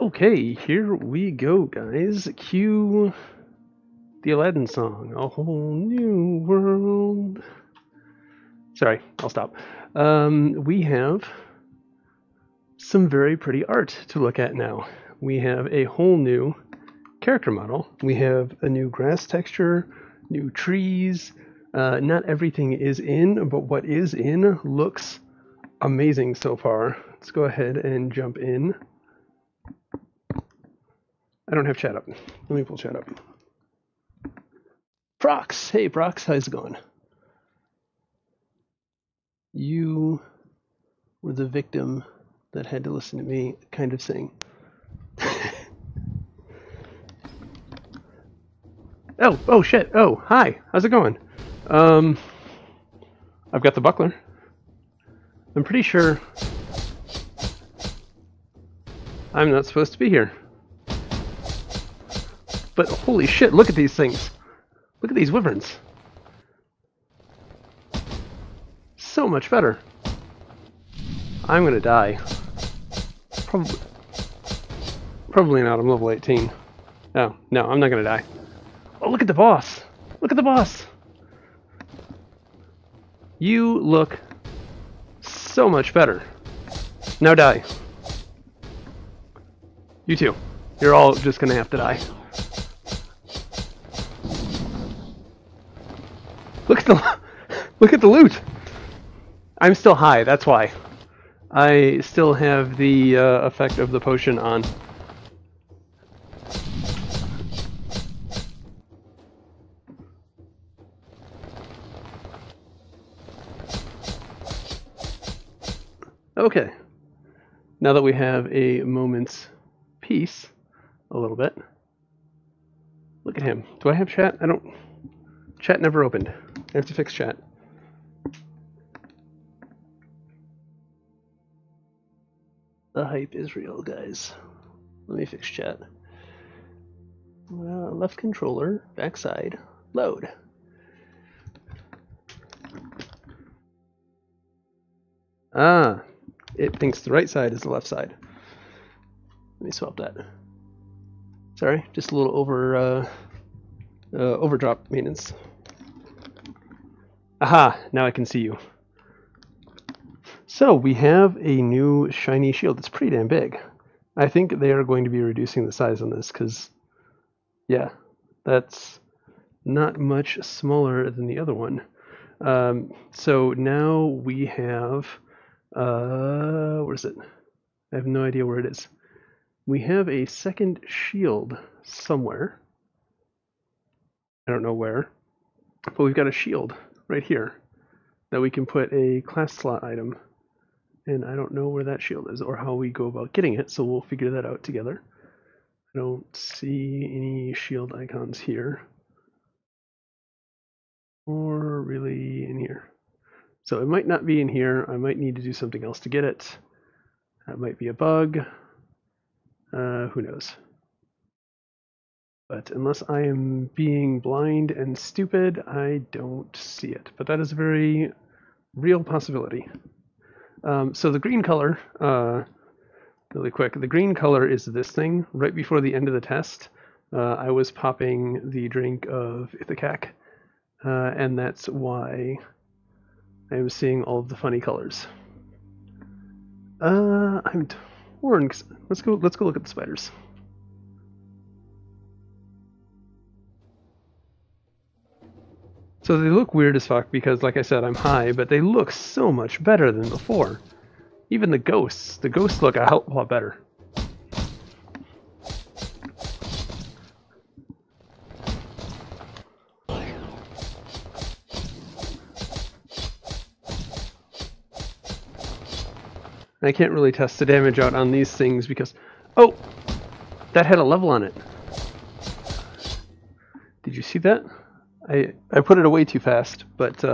Okay, here we go, guys. Cue the Aladdin song. A whole new world. Sorry, I'll stop. We have some very pretty art to look at now. We have a whole new character model. We have a new grass texture, new trees. Not everything is in, but what is in looks amazing so far. Let's go ahead and jump in. I don't have chat up. Let me pull chat up. Prox! Hey, Prox, how's it going? You were the victim that had to listen to me kind of sing. Oh shit. Oh, hi. How's it going? I've got the buckler. I'm pretty sure I'm not supposed to be here. But holy shit, look at these things. Look at these wyverns. So much better. I'm gonna die. Probably not, I'm level 18. Oh, no, I'm not gonna die. Oh, look at the boss! Look at the boss! You look so much better. Now die. You too. You're all just gonna have to die. Look at the loot! I'm still high, that's why. I still have the effect of the potion on. Okay. Now that we have a moment's peace, a little bit. Look at him. Do I have chat? I don't... Chat never opened. I have to fix chat. The hype is real, guys. Let me fix chat. Left controller, backside, load. Ah, it thinks the right side is the left side. Let me swap that. Sorry, just a little overdrop maintenance. Aha, now I can see you. So we have a new shiny shield. It's pretty damn big. I think they are going to be reducing the size on this because, yeah, that's not much smaller than the other one. So now we have, where is it? I have no idea where it is. We have a second shield somewhere. I don't know where, but we've got a shield right here that we can put a class slot item. And I don't know where that shield is or how we go about getting it, so we'll figure that out together. I don't see any shield icons here. Or really in here. So it might not be in here. I might need to do something else to get it. That might be a bug. Who knows? But unless I am being blind and stupid, I don't see it. But that is a very real possibility. So the green color, really quick, the green color is this thing. Right before the end of the test, I was popping the drink of Ithacak, and that's why I am seeing all of the funny colors. I'm torn. Let's go look at the spiders. So they look weird as fuck because, like I said, I'm high, but they look so much better than before. Even the ghosts look a hell of a lot better. I can't really test the damage out on these things because... Oh! That had a level on it. Did you see that? I put it away too fast, but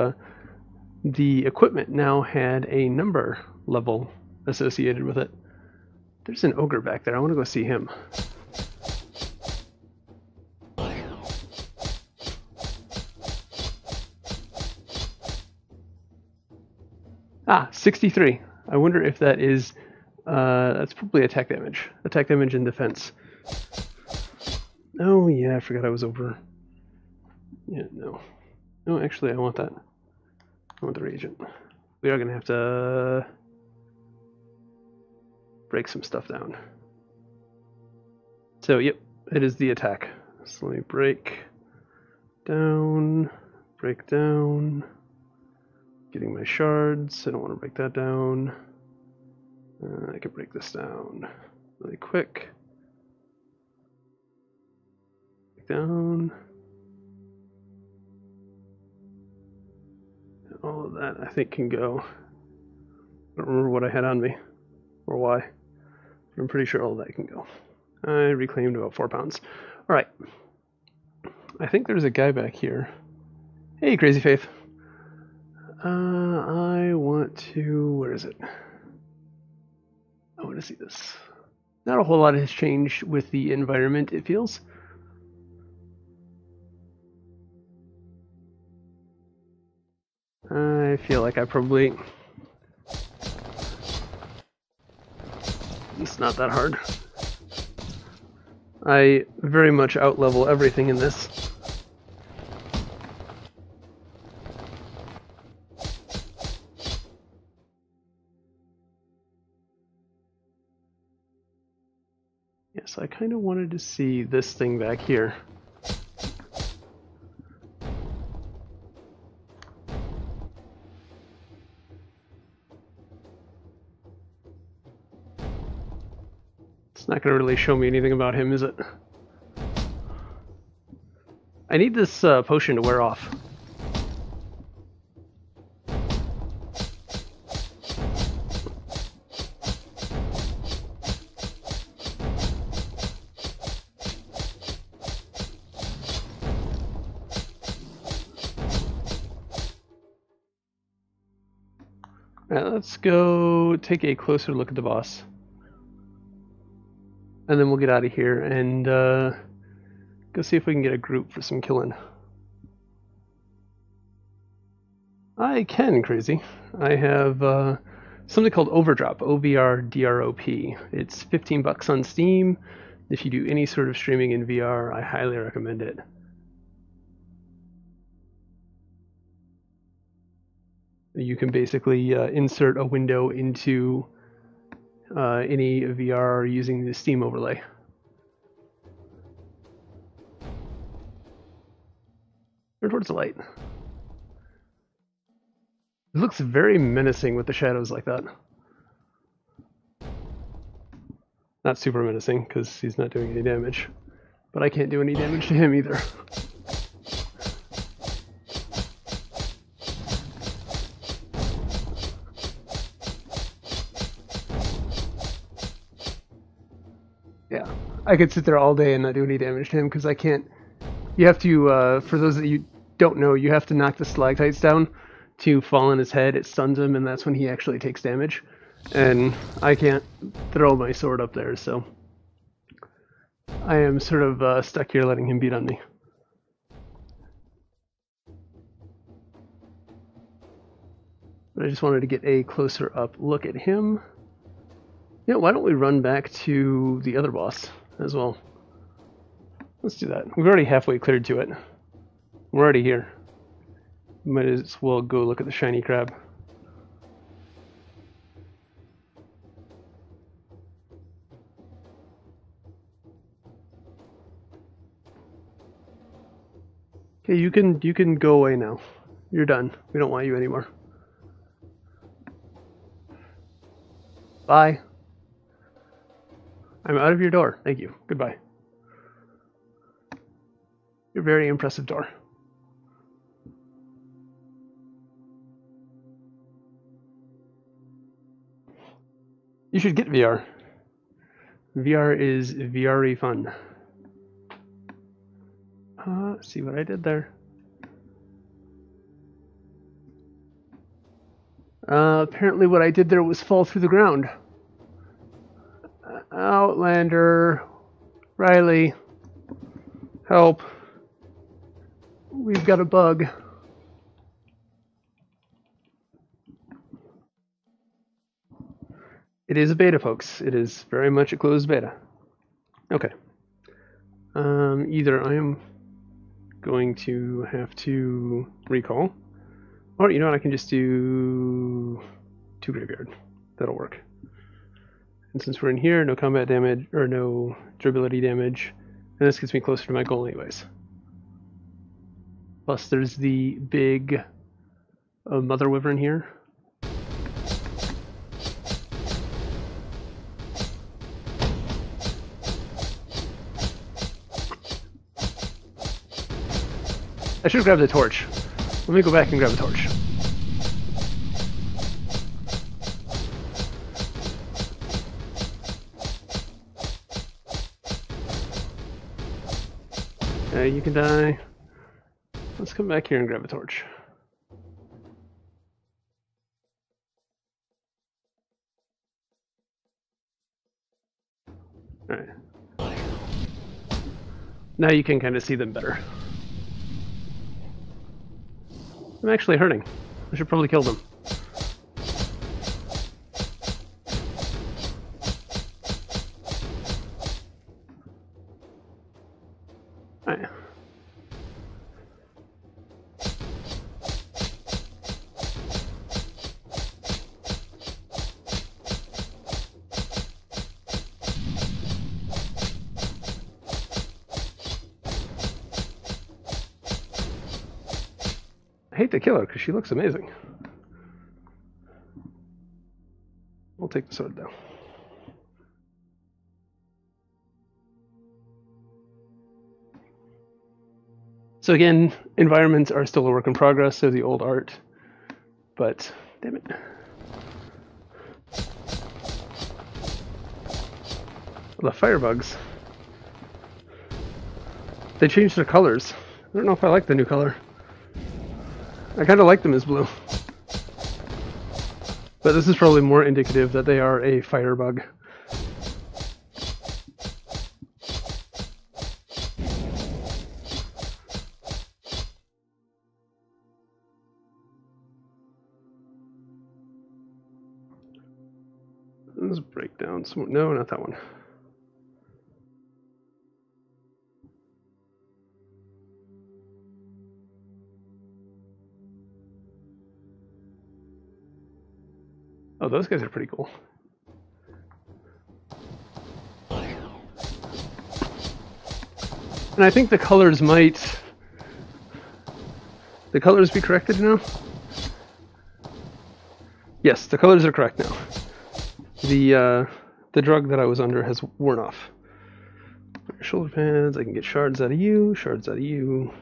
the equipment now had a number level associated with it. There's an ogre back there. I want to go see him. Ah, 63. I wonder if that is That's probably attack damage. Attack damage and defense. Oh yeah, I forgot I was over. Yeah, no. No, actually I want that. I want the reagent. We are gonna have to break some stuff down. So yep, it is the attack. So let me break down, getting my shards. I don't want to break that down. I can break this down really quick. Down. All of that I think can go. I don't remember what I had on me or why, but I'm pretty sure all of that can go. I reclaimed about 4 pounds. All right. I think there's a guy back here. Hey, Crazy Faith. I want to... Where is it? I want to see this. Not a whole lot has changed with the environment, it feels. I feel like I probably... It's not that hard. I very much outlevel everything in this. Yes, I kind of wanted to see this thing back here. It's not going to really show me anything about him, is it? I need this potion to wear off. Alright, let's go take a closer look at the boss. And then we'll get out of here and go see if we can get a group for some killing. I can, Crazy. I have something called Overdrop, O-V-R-D-R-O-P. It's 15 bucks on Steam. If you do any sort of streaming in VR, I highly recommend it. You can basically insert a window into any VR using the Steam overlay. Turn towards the light. It looks very menacing with the shadows like that. Not super menacing, because he's not doing any damage. But I can't do any damage to him either. Yeah, I could sit there all day and not do any damage to him, because I can't... You have to, for those that you don't know, you have to knock the stalactites down to fall on his head. It stuns him, and that's when he actually takes damage. And I can't throw my sword up there, so I am sort of stuck here letting him beat on me. But I just wanted to get a closer up look at him. Yeah, why don't we run back to the other boss as well? Let's do that. We've already halfway cleared to it. We're already here. Might as well go look at the shiny crab. Okay, you can go away now. You're done. We don't want you anymore. Bye. I'm out of your door. Thank you. Goodbye. Your very impressive door. You should get VR. VR is very fun. See what I did there. Apparently what I did there was fall through the ground. Outlander, Riley, help. We've got a bug. It is a beta, folks. It is very much a closed beta. Okay. Either I am going to have to recall, or you know what, I can just do 2 graveyard. That'll work. And since we're in here, no combat damage, or no durability damage, and this gets me closer to my goal anyways. Plus there's the big mother wyvern here. I should have grabbed the torch. Let me go back and grab a torch. You can die. Let's come back here and grab a torch. Alright. Now you can kind of see them better. I'm actually hurting. I should probably kill them. Alright. I hate to kill her because she looks amazing. We'll take the sword though. So again, environments are still a work in progress, so the old art, but damn it. The firebugs, they changed their colors. I don't know if I like the new color. I kind of like them as blue. But this is probably more indicative that they are a firebug. Let's break down some. No, not that one. Oh, those guys are pretty cool. And I think the colors might... The colors be corrected now? Yes, the colors are correct now. The drug that I was under has worn off. Shoulder pads, I can get shards out of you, shards out of you,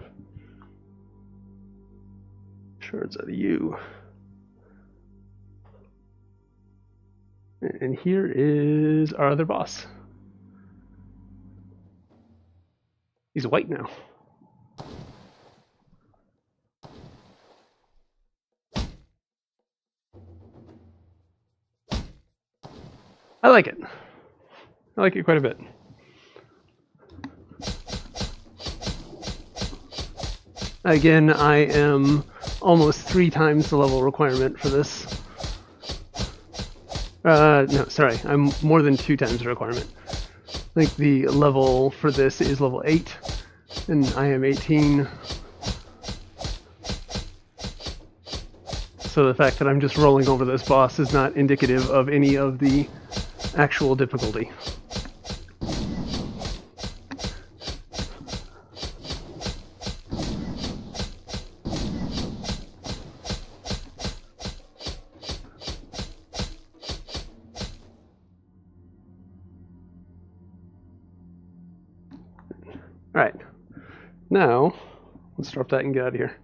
shards out of you. And here is our other boss. He's white now. I like it. I like it quite a bit. Again, I am almost 3 times the level requirement for this. No, sorry, I'm more than 2 times the requirement. I think the level for this is level 8, and I am 18. So the fact that I'm just rolling over this boss is not indicative of any of the actual difficulty. Alright, now let's drop that and get out of here.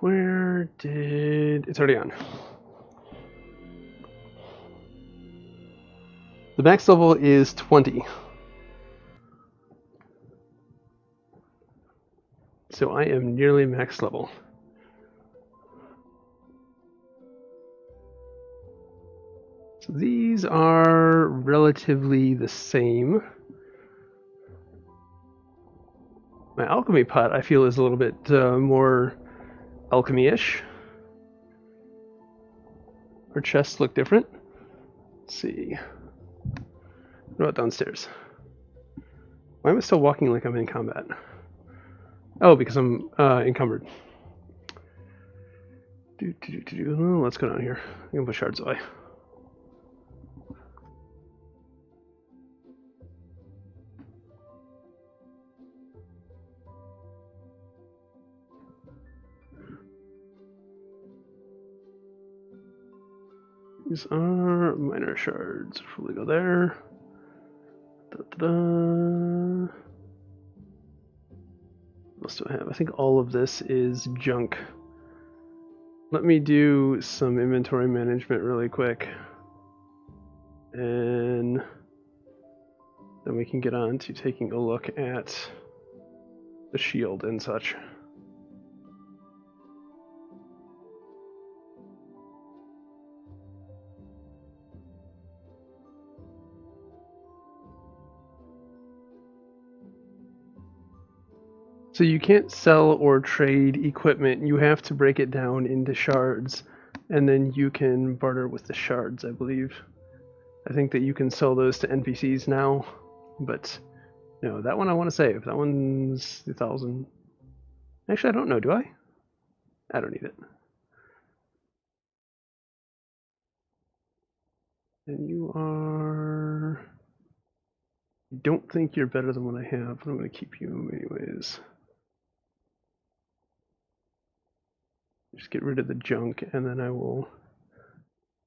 Where did... It's already on. The max level is 20. So I am nearly max level. So these are relatively the same. My alchemy pot, I feel, is a little bit more alchemy-ish. our chests look different. Let's see. What about downstairs? Why am I still walking like I'm in combat? Oh, because I'm encumbered. Let's go down here. I'm gonna put shards away. These are minor shards. Probably go there. What else do I have? I think all of this is junk. Let me do some inventory management really quick. And then we can get on to taking a look at the shield and such. So you can't sell or trade equipment, you have to break it down into shards, and then you can barter with the shards, I believe. I think that you can sell those to NPCs now, but no, that one I want to save. That one's 1,000. Actually, I don't know, do I? I don't need it. And you are... I don't think you're better than what I have, but I'm going to keep you anyways. Just get rid of the junk, and then I will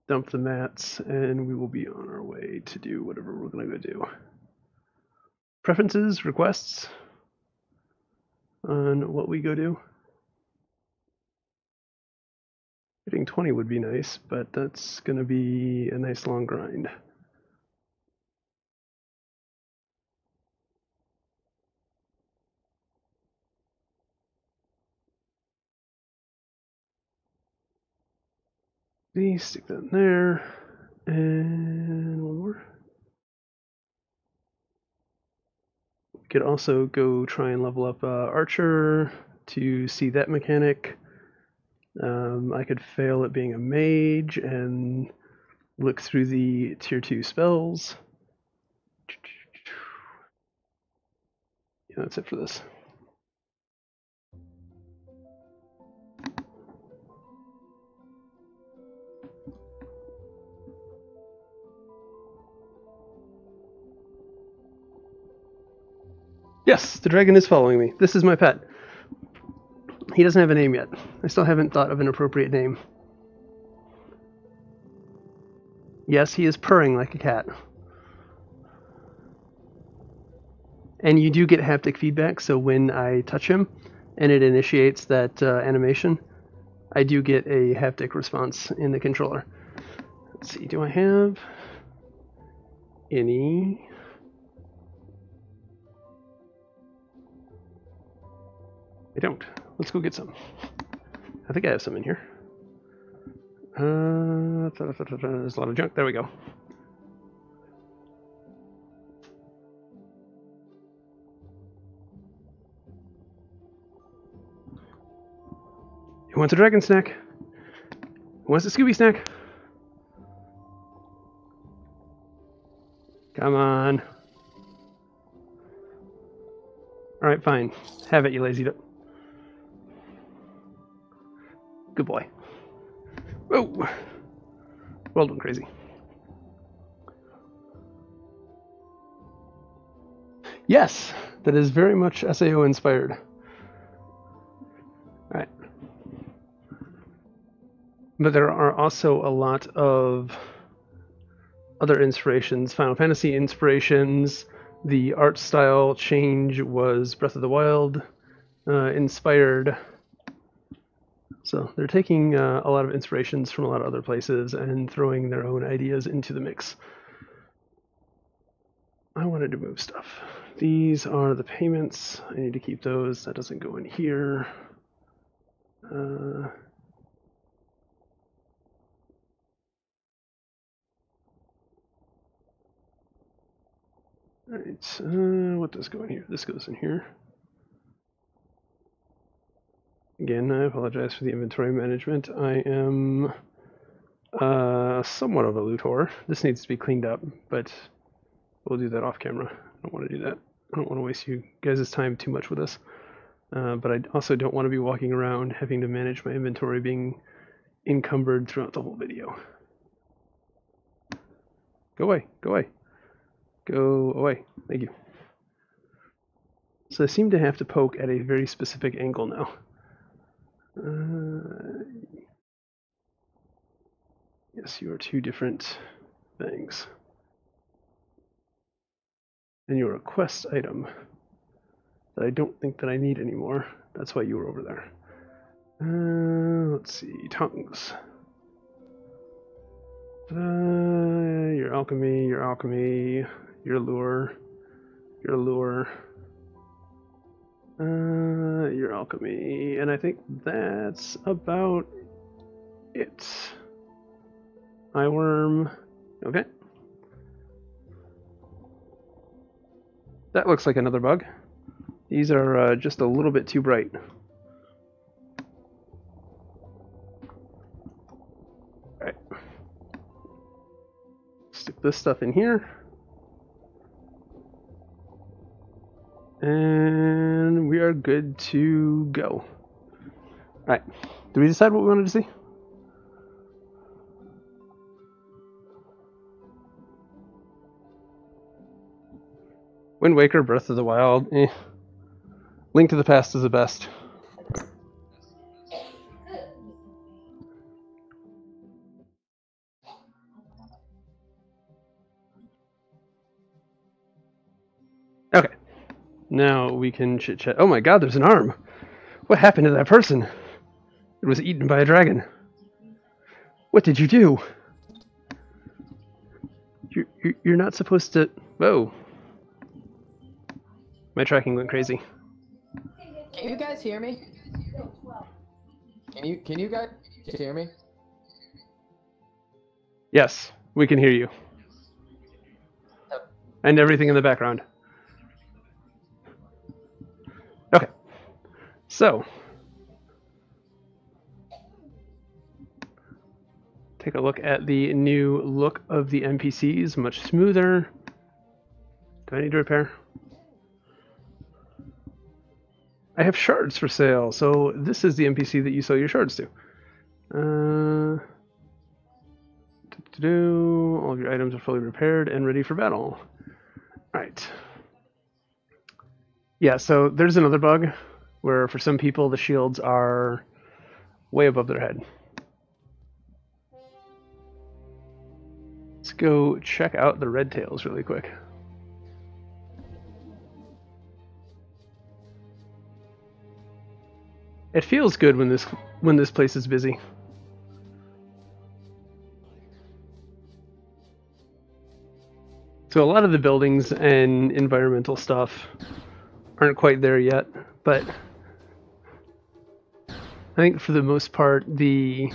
dump the mats, and we will be on our way to do whatever we're going to go do. Preferences, requests on what we go do. Getting 20 would be nice, but that's going to be a nice long grind. Stick that in there, and one more. We could also go try and level up Archer to see that mechanic. I could fail at being a mage and look through the tier 2 spells. Yeah, that's it for this. Yes, the dragon is following me. This is my pet. He doesn't have a name yet. I still haven't thought of an appropriate name. Yes, he is purring like a cat. And you do get haptic feedback, so when I touch him and it initiates that animation, I do get a haptic response in the controller. Let's see, do I have any... I don't. Let's go get some. I think I have some in here. There's a lot of junk. There we go. Who wants a dragon snack? Who wants a Scooby snack? Come on. Alright, fine. Have it, you lazy duck. Good boy. Whoa! Well done, crazy. Yes, that is very much SAO inspired. Alright. But there are also a lot of other inspirations, Final Fantasy inspirations. The art style change was Breath of the Wild inspired. So they're taking a lot of inspirations from a lot of other places and throwing their own ideas into the mix. I wanted to move stuff. These are the payments. I need to keep those. That doesn't go in here. Alright, what does go in here? This goes in here. Again, I apologize for the inventory management. I am somewhat of a loot whore. This needs to be cleaned up, but we'll do that off camera. I don't want to do that. I don't want to waste you guys' time too much with this. But I also don't want to be walking around having to manage my inventory being encumbered throughout the whole video. Go away, go away. Go away. Thank you. So I seem to have to poke at a very specific angle now. Yes, you are two different things. And you're a quest item that I don't think that I need anymore. That's why you were over there. Let's see, tongues. Your alchemy, your alchemy, your lure, your lure, your alchemy, and I think that's about it. Eye worm, okay. That looks like another bug. These are just a little bit too bright. Alright. Stick this stuff in here. And we are good to go. Alright. Did we decide what we wanted to see? Wind Waker, Breath of the Wild, Link to the Past is the best. Okay. Now we can chit-chat. Oh my god, there's an arm! What happened to that person? It was eaten by a dragon. What did you do? You're not supposed to... Whoa. My tracking went crazy. Can you guys hear me? Can you guys hear me? Yes, we can hear you. And everything in the background. Okay. So. Take a look at the new look of the NPCs. Much smoother. Do I need to repair? I have shards for sale, so this is the NPC that you sell your shards to. All of your items are fully repaired and ready for battle. Alright. Yeah, so there's another bug where for some people the shields are way above their head. Let's go check out the red tails really quick. It feels good when this place is busy. So a lot of the buildings and environmental stuff aren't quite there yet, but I think for the most part the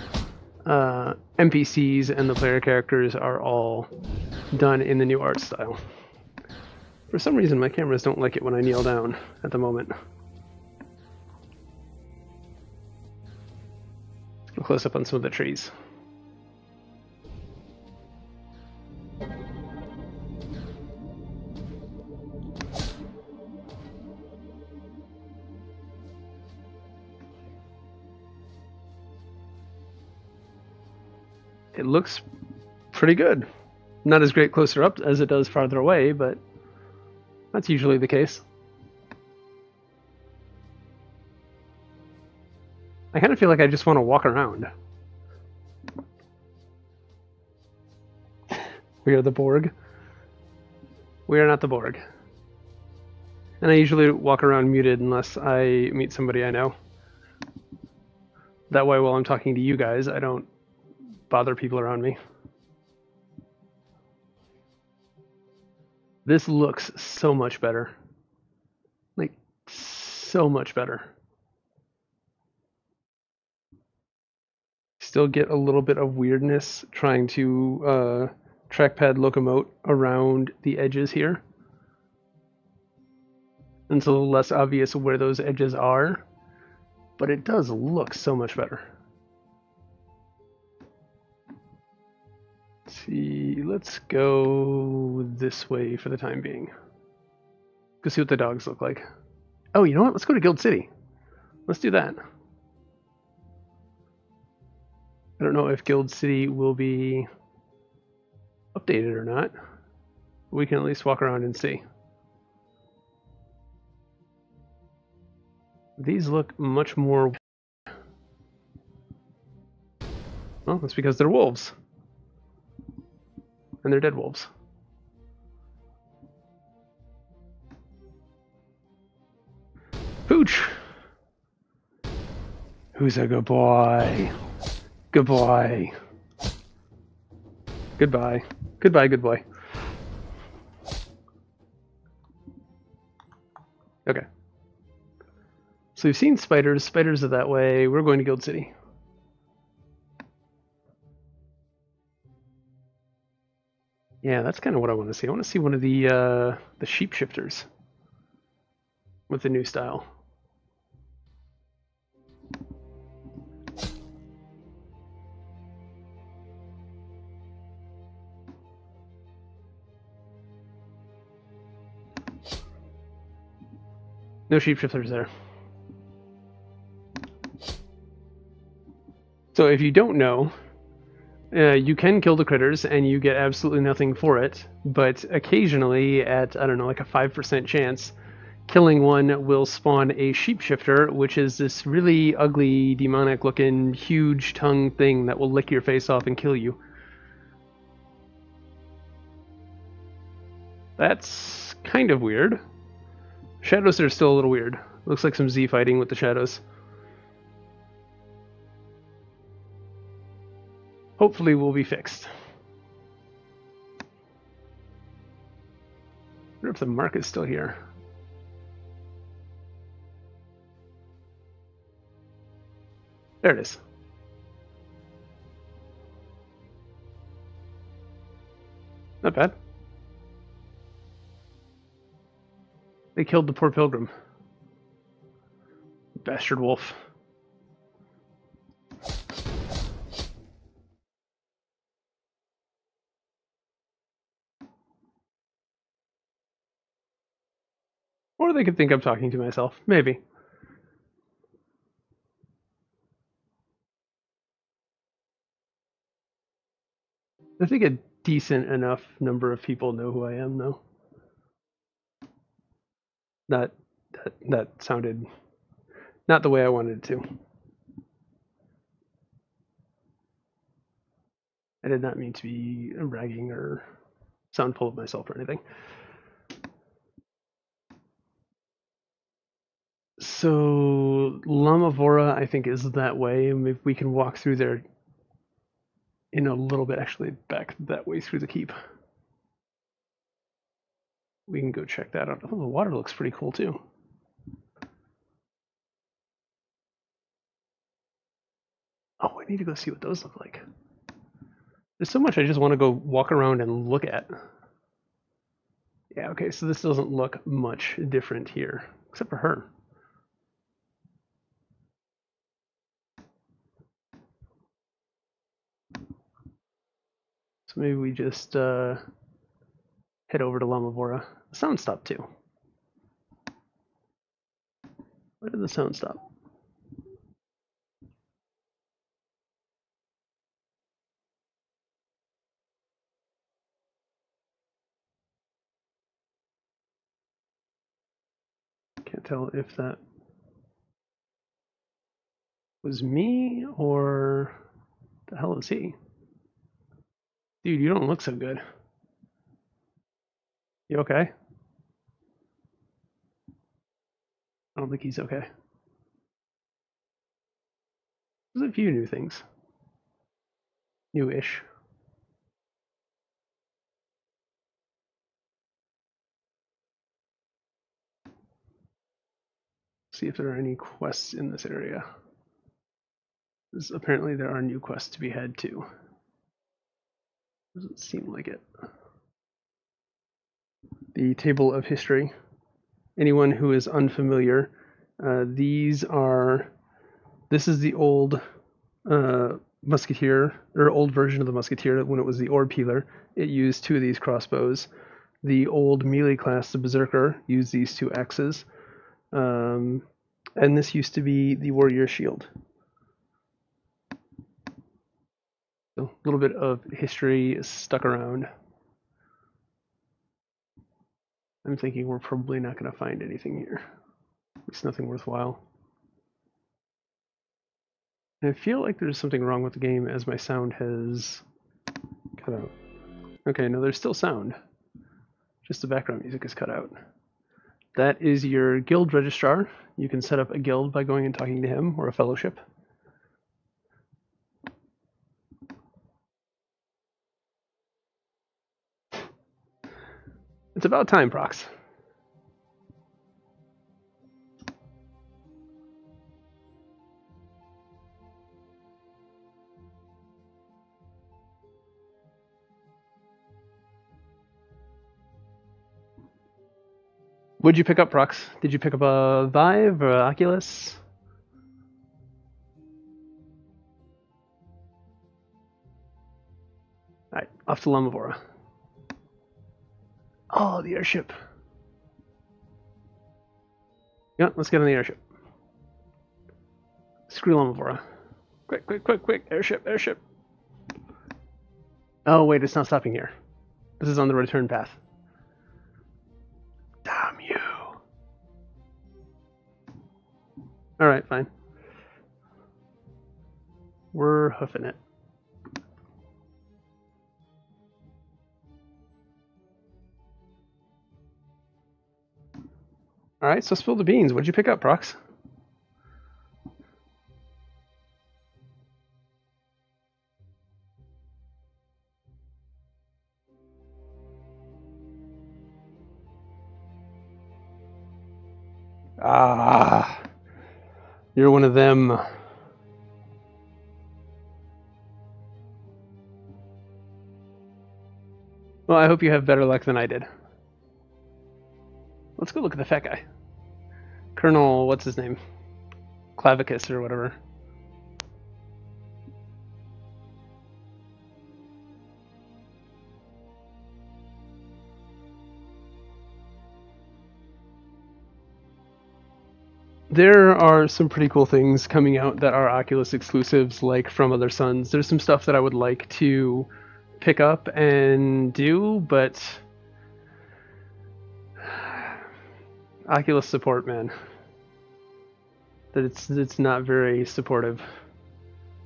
NPCs and the player characters are all done in the new art style. For some reason my cameras don't like it when I kneel down at the moment. A close up on some of the trees. It looks pretty good. Not as great closer up as it does farther away, but that's usually the case. I kind of feel like I just want to walk around. We are the Borg. We are not the Borg. And I usually walk around muted unless I meet somebody I know. That way while I'm talking to you guys, I don't bother people around me. This looks so much better. Like, so much better. Still get a little bit of weirdness trying to trackpad locomote around the edges here. And it's a little less obvious where those edges are, but it does look so much better. See, let's go this way for the time being. Go see what the dogs look like. Oh, you know what? Let's go to Guild City. Let's do that. I don't know if Guild City will be updated or not. We can at least walk around and see. These look much more... Well, that's because they're wolves. And they're dead wolves. Pooch! Who's a good boy? Good boy. Goodbye. Goodbye, good boy. Okay. So we've seen spiders. Spiders are that way. We're going to Guild City. Yeah, that's kind of what I want to see. I want to see one of the shapeshifters with the new style. No shapeshifters there. So if you don't know, you can kill the critters and you get absolutely nothing for it, but occasionally at, I don't know, like a 5% chance, killing one will spawn a shapeshifter, which is this really ugly, demonic looking, huge tongue thing that will lick your face off and kill you. That's kind of weird. Shadows are still a little weird. Looks like some Z fighting with the shadows. Hopefully will be fixed. I wonder if the mark is still here. There it is. Not bad. They killed the poor pilgrim. Bastard wolf. Or they could think I'm talking to myself. Maybe. I think a decent enough number of people know who I am, though. That sounded not the way I wanted it to. I did not mean to be bragging or sound full of myself or anything. So Lamavora, I think, is that way. Maybe we can walk through there in a little bit. Actually, back that way through the keep. We can go check that out. Oh, the water looks pretty cool too. Oh, I need to go see what those look like. There's so much I just want to go walk around and look at. Yeah, okay, so this doesn't look much different here, except for her. So maybe we just head over to Lamavora. The sound stopped too. Why did the sound stop? Can't tell if that was me or the hell is he? Dude, you don't look so good. You okay? I don't think he's okay. There's a few new things. New-ish. See if there are any quests in this area. Apparently there are new quests to be had too. Doesn't seem like it. The table of history. Anyone who is unfamiliar, this is the old musketeer, or old version of the musketeer, when it was the orb peeler, it used 2 of these crossbows. The old melee class, the berserker, used these 2 axes. And this used to be the warrior shield. So a little bit of history stuck around. I'm thinking we're probably not going to find anything here. It's nothing worthwhile. And I feel like there's something wrong with the game as my sound has cut out. Okay, no, there's still sound. Just the background music is cut out. That is your guild registrar. You can set up a guild by going and talking to him, or a fellowship. It's about time, Prox. What'd you pick up, Prox? Did you pick up a Vive or Oculus? Alright, off to Lamavora. Oh, the airship. Yeah, let's get on the airship. Screw Lamavora. Quick, quick, quick, quick. Airship, airship. Oh, wait, it's not stopping here. This is on the return path. Damn you. Alright, fine. We're hoofing it. Alright, so spill the beans. What'd you pick up, Prox? Ah, you're one of them. Well, I hope you have better luck than I did. Let's go look at the fat guy. Colonel, what's his name? Clavicus or whatever. There are some pretty cool things coming out that are Oculus exclusives, like From Other Suns. There's some stuff that I would like to pick up and do, but Oculus support, man. That it's not very supportive.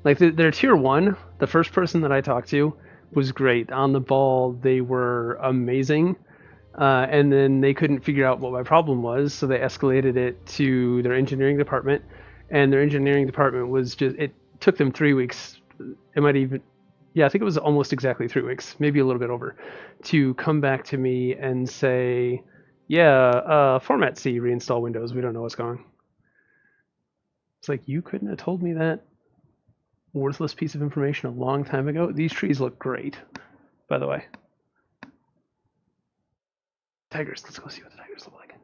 Like they're tier 1. The first person that I talked to was great. On the ball, they were amazing. And then they couldn't figure out what my problem was, so they escalated it to their engineering department. And their engineering department was just, it took them 3 weeks. It might even, yeah, I think it was almost exactly 3 weeks, maybe a little bit over, to come back to me and say, yeah, format C, reinstall Windows, we don't know what's going on. It's like, you couldn't have told me that worthless piece of information a long time ago. These trees look great, by the way. Tigers, let's go see what the tigers look like.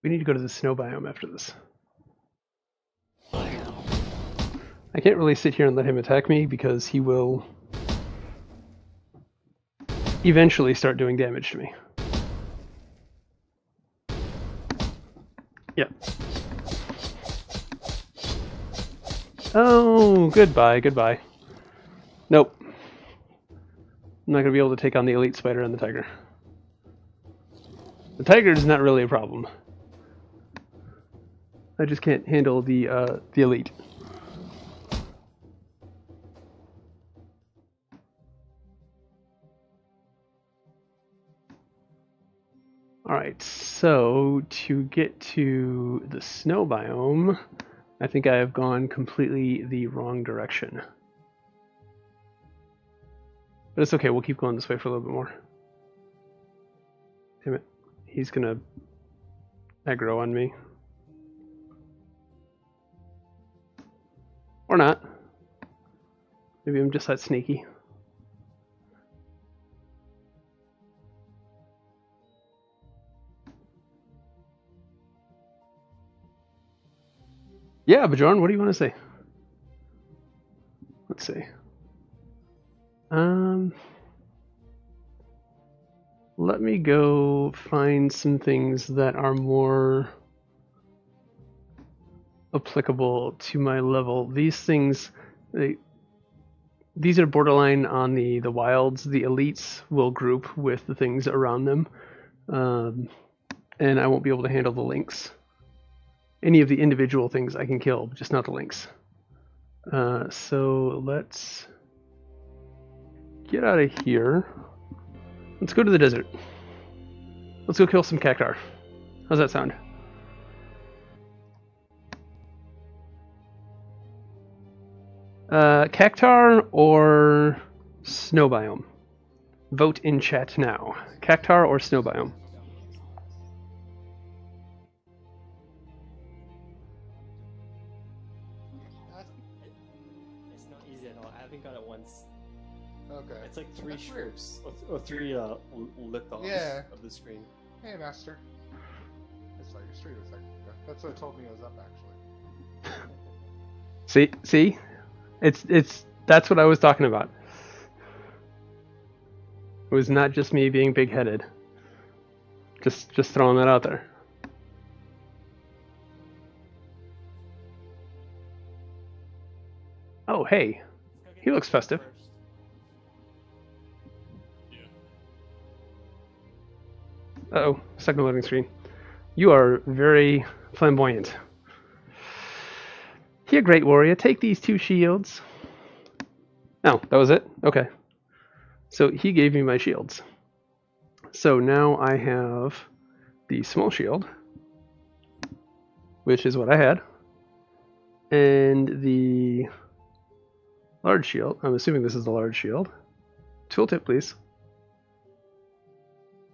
We need to go to the snow biome after this. I can't really sit here and let him attack me because he will eventually start doing damage to me. Yep. Oh, goodbye, goodbye. Nope. I'm not going to be able to take on the elite spider and the tiger. The tiger is not really a problem. I just can't handle the elite. Alright, so to get to the snow biome, I think I have gone completely the wrong direction. But it's okay, we'll keep going this way for a little bit more. Damn it, he's gonna aggro on me. Or not. Maybe I'm just that sneaky. Yeah, Bjorn, what do you want to say? Let's see. Let me go find some things that are more applicable to my level. These things, these are borderline on the wilds. The elites will group with the things around them, and I won't be able to handle the links. Any of the individual things I can kill, just not the links. So let's get out of here. Let's go to the desert. Let's go kill some cactar. How's that sound? Cactar or snow biome? Vote in chat now. Cactar or snow biome? It's not easy at all. I haven't got it once. Okay. It's like three That's weird. strokes or three lift-offs of the screen. Hey, Master. I saw your stream a second ago. That's what told me I was up, actually. See? It's that's what I was talking about. It was not just me being big-headed. Just throwing that out there. Oh, hey. He looks festive. Uh-oh, second loading screen. You are very flamboyant. Here, great warrior, take these 2 shields. Oh, that was it? Okay. So he gave me my shields. So now I have the small shield, which is what I had, and the large shield. I'm assuming this is the large shield. Tooltip, please.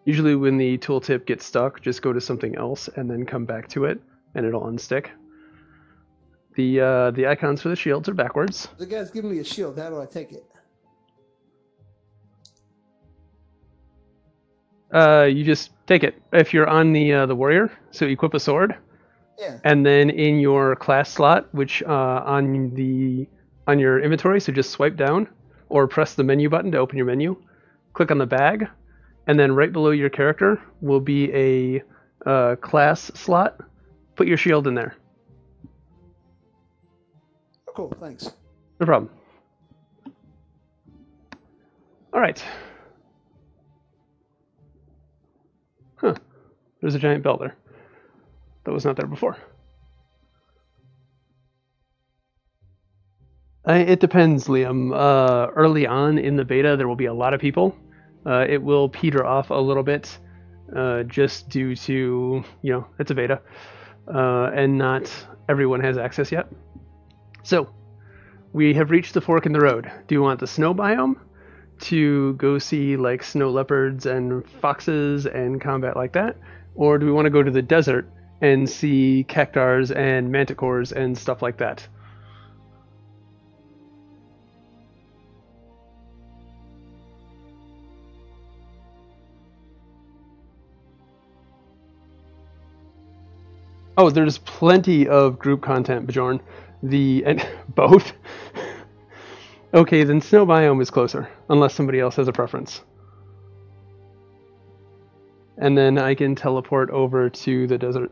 Usually when the tooltip gets stuck, just go to something else and then come back to it, and it'll unstick. The icons for the shields are backwards. The guy's giving me a shield. How do I take it? You just take it. If you're on the warrior, so equip a sword. Yeah. And then in your class slot, which on your inventory, so just swipe down or press the menu button to open your menu. Click on the bag, and then right below your character will be a class slot. Put your shield in there. Oh, cool. Thanks. No problem. All right. Huh. There's a giant bell there. That was not there before. It depends, Liam. Early on in the beta, there will be a lot of people. It will peter off a little bit, just due to, it's a beta, and not everyone has access yet. So, we have reached the fork in the road. Do you want the snow biome to go see like snow leopards and foxes and combat like that? Or do we want to go to the desert and see cactars and manticores and stuff like that? Oh, there's plenty of group content, Bjorn. And both? Okay, then snow biome is closer, unless somebody else has a preference. And then I can teleport over to the desert.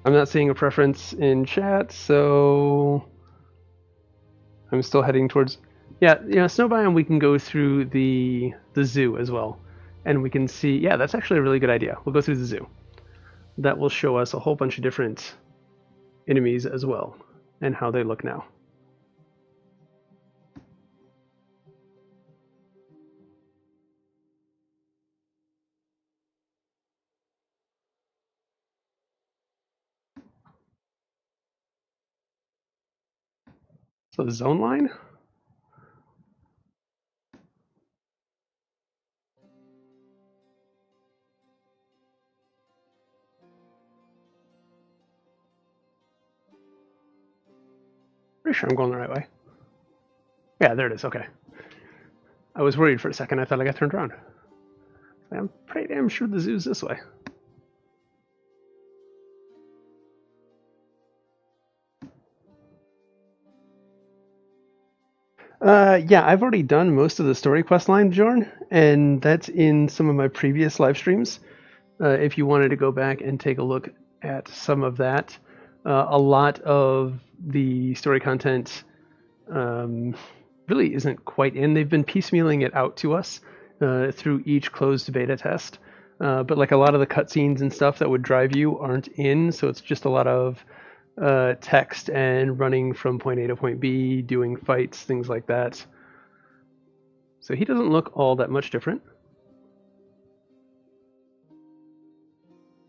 I'm not seeing a preference in chat, so I'm still heading towards... Yeah, snow biome we can go through the zoo as well. And we can see... Yeah, that's actually a really good idea. We'll go through the zoo. That will show us a whole bunch of different enemies as well, and how they look now. So the zone line? Pretty sure I'm going the right way. Yeah, there it is. Okay. I was worried for a second. I thought I got turned around. I'm pretty damn sure the zoo's this way. Yeah, I've already done most of the story quest line, Bjorn, and that's in some of my previous live streams. If you wanted to go back and take a look at some of that, a lot of the story content really isn't quite in. They've been piecemealing it out to us through each closed beta test, but like a lot of the cutscenes and stuff that would drive you aren't in, so it's just a lot of text and running from point A to point B, doing fights, things like that. So he doesn't look all that much different.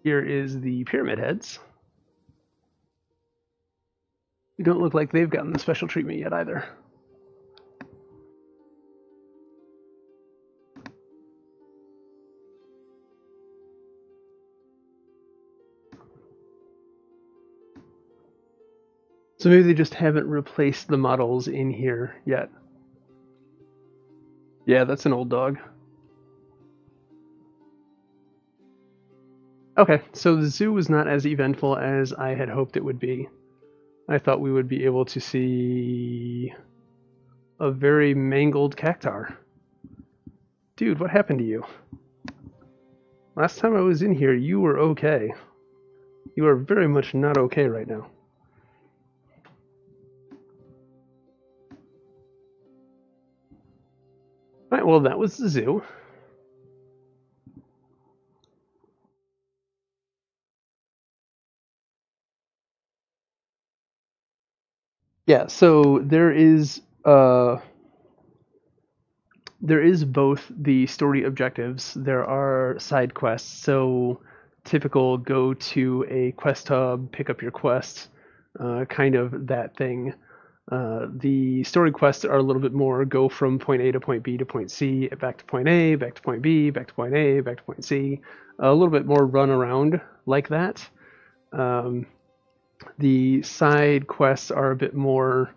Here is the pyramid heads. They don't look like they've gotten the special treatment yet either. So maybe they just haven't replaced the models in here yet. Yeah, that's an old dog. Okay, so the zoo was not as eventful as I had hoped it would be. I thought we would be able to see a very mangled cactar. Dude, what happened to you? Last time I was in here, you were okay. You are very much not okay right now. Alright, well that was the zoo. Yeah, so there is both the story objectives. There are side quests, so typical go to a quest hub, pick up your quests, kind of that thing. The story quests are a little bit more go from point A to point B to point C, back to point A, back to point B, back to point A, back to point C. A little bit more run around like that. The side quests are a bit more...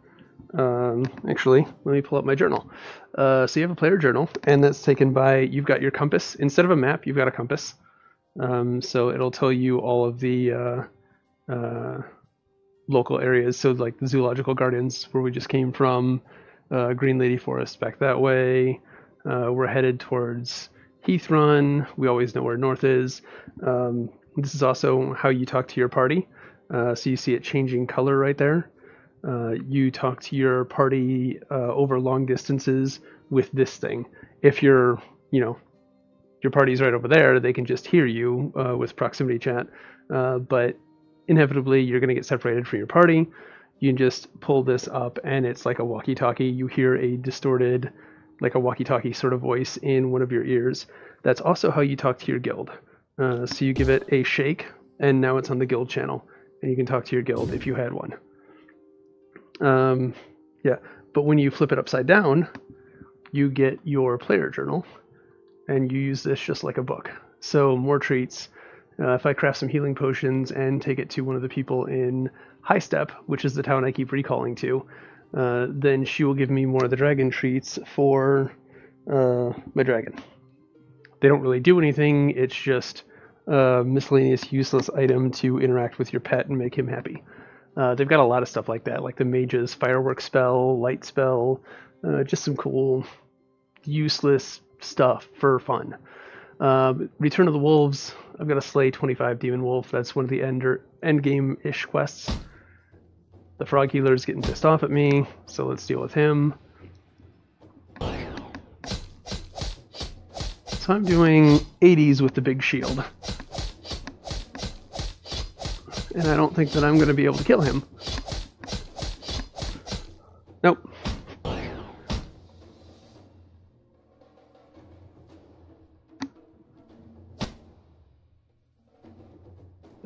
actually, let me pull up my journal. So you have a player journal, and that's taken by... You've got your compass. Instead of a map, you've got a compass. So it'll tell you all of the local areas. So like the zoological gardens where we just came from, Green Lady Forest back that way. We're headed towards Heath Run. We always know where north is. This is also how you talk to your party. So you see it changing color right there. You talk to your party over long distances with this thing. If you're, your party's right over there, they can just hear you with proximity chat. But inevitably, you're going to get separated from your party. You can just pull this up, and it's like a walkie-talkie. You hear a distorted, like a walkie-talkie sort of voice in one of your ears. That's also how you talk to your guild. So you give it a shake, and now it's on the guild channel, and you can talk to your guild if you had one. Yeah, but when you flip it upside down, you get your player journal, and you use this just like a book. So more treats. If I craft some healing potions and take it to one of the people in High Step, which is the town I keep recalling to, then she will give me more of the dragon treats for my dragon. They don't really do anything, it's just a miscellaneous useless item to interact with your pet and make him happy. They've got a lot of stuff like that, like the mage's firework spell, light spell, just some cool, useless stuff for fun. Return of the Wolves, I've got to slay 25 Demon Wolf. That's one of the endgame-ish quests. The Frog Healer's getting pissed off at me, so let's deal with him. So I'm doing 80s with the big shield. And I don't think that I'm going to be able to kill him. Nope.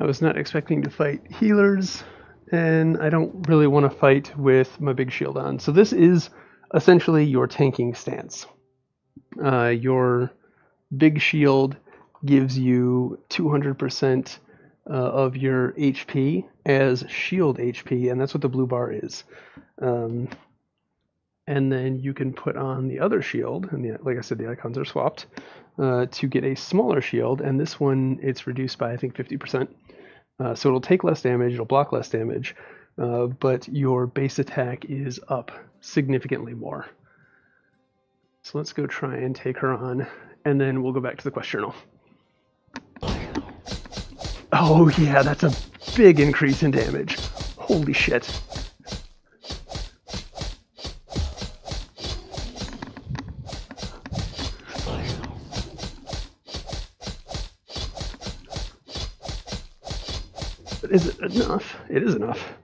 I was not expecting to fight healers, and I don't really want to fight with my big shield on. So this is essentially your tanking stance. Your big shield gives you 200% of your HP as shield HP, and that's what the blue bar is. And then you can put on the other shield, and like I said, the icons are swapped, to get a smaller shield, and this one, it's reduced by, I think, 50%. So it'll take less damage, it'll block less damage, but your base attack is up significantly more. So let's go try and take her on, and then we'll go back to the quest journal. Oh yeah, that's a big increase in damage. Holy shit. But is it enough? It is enough.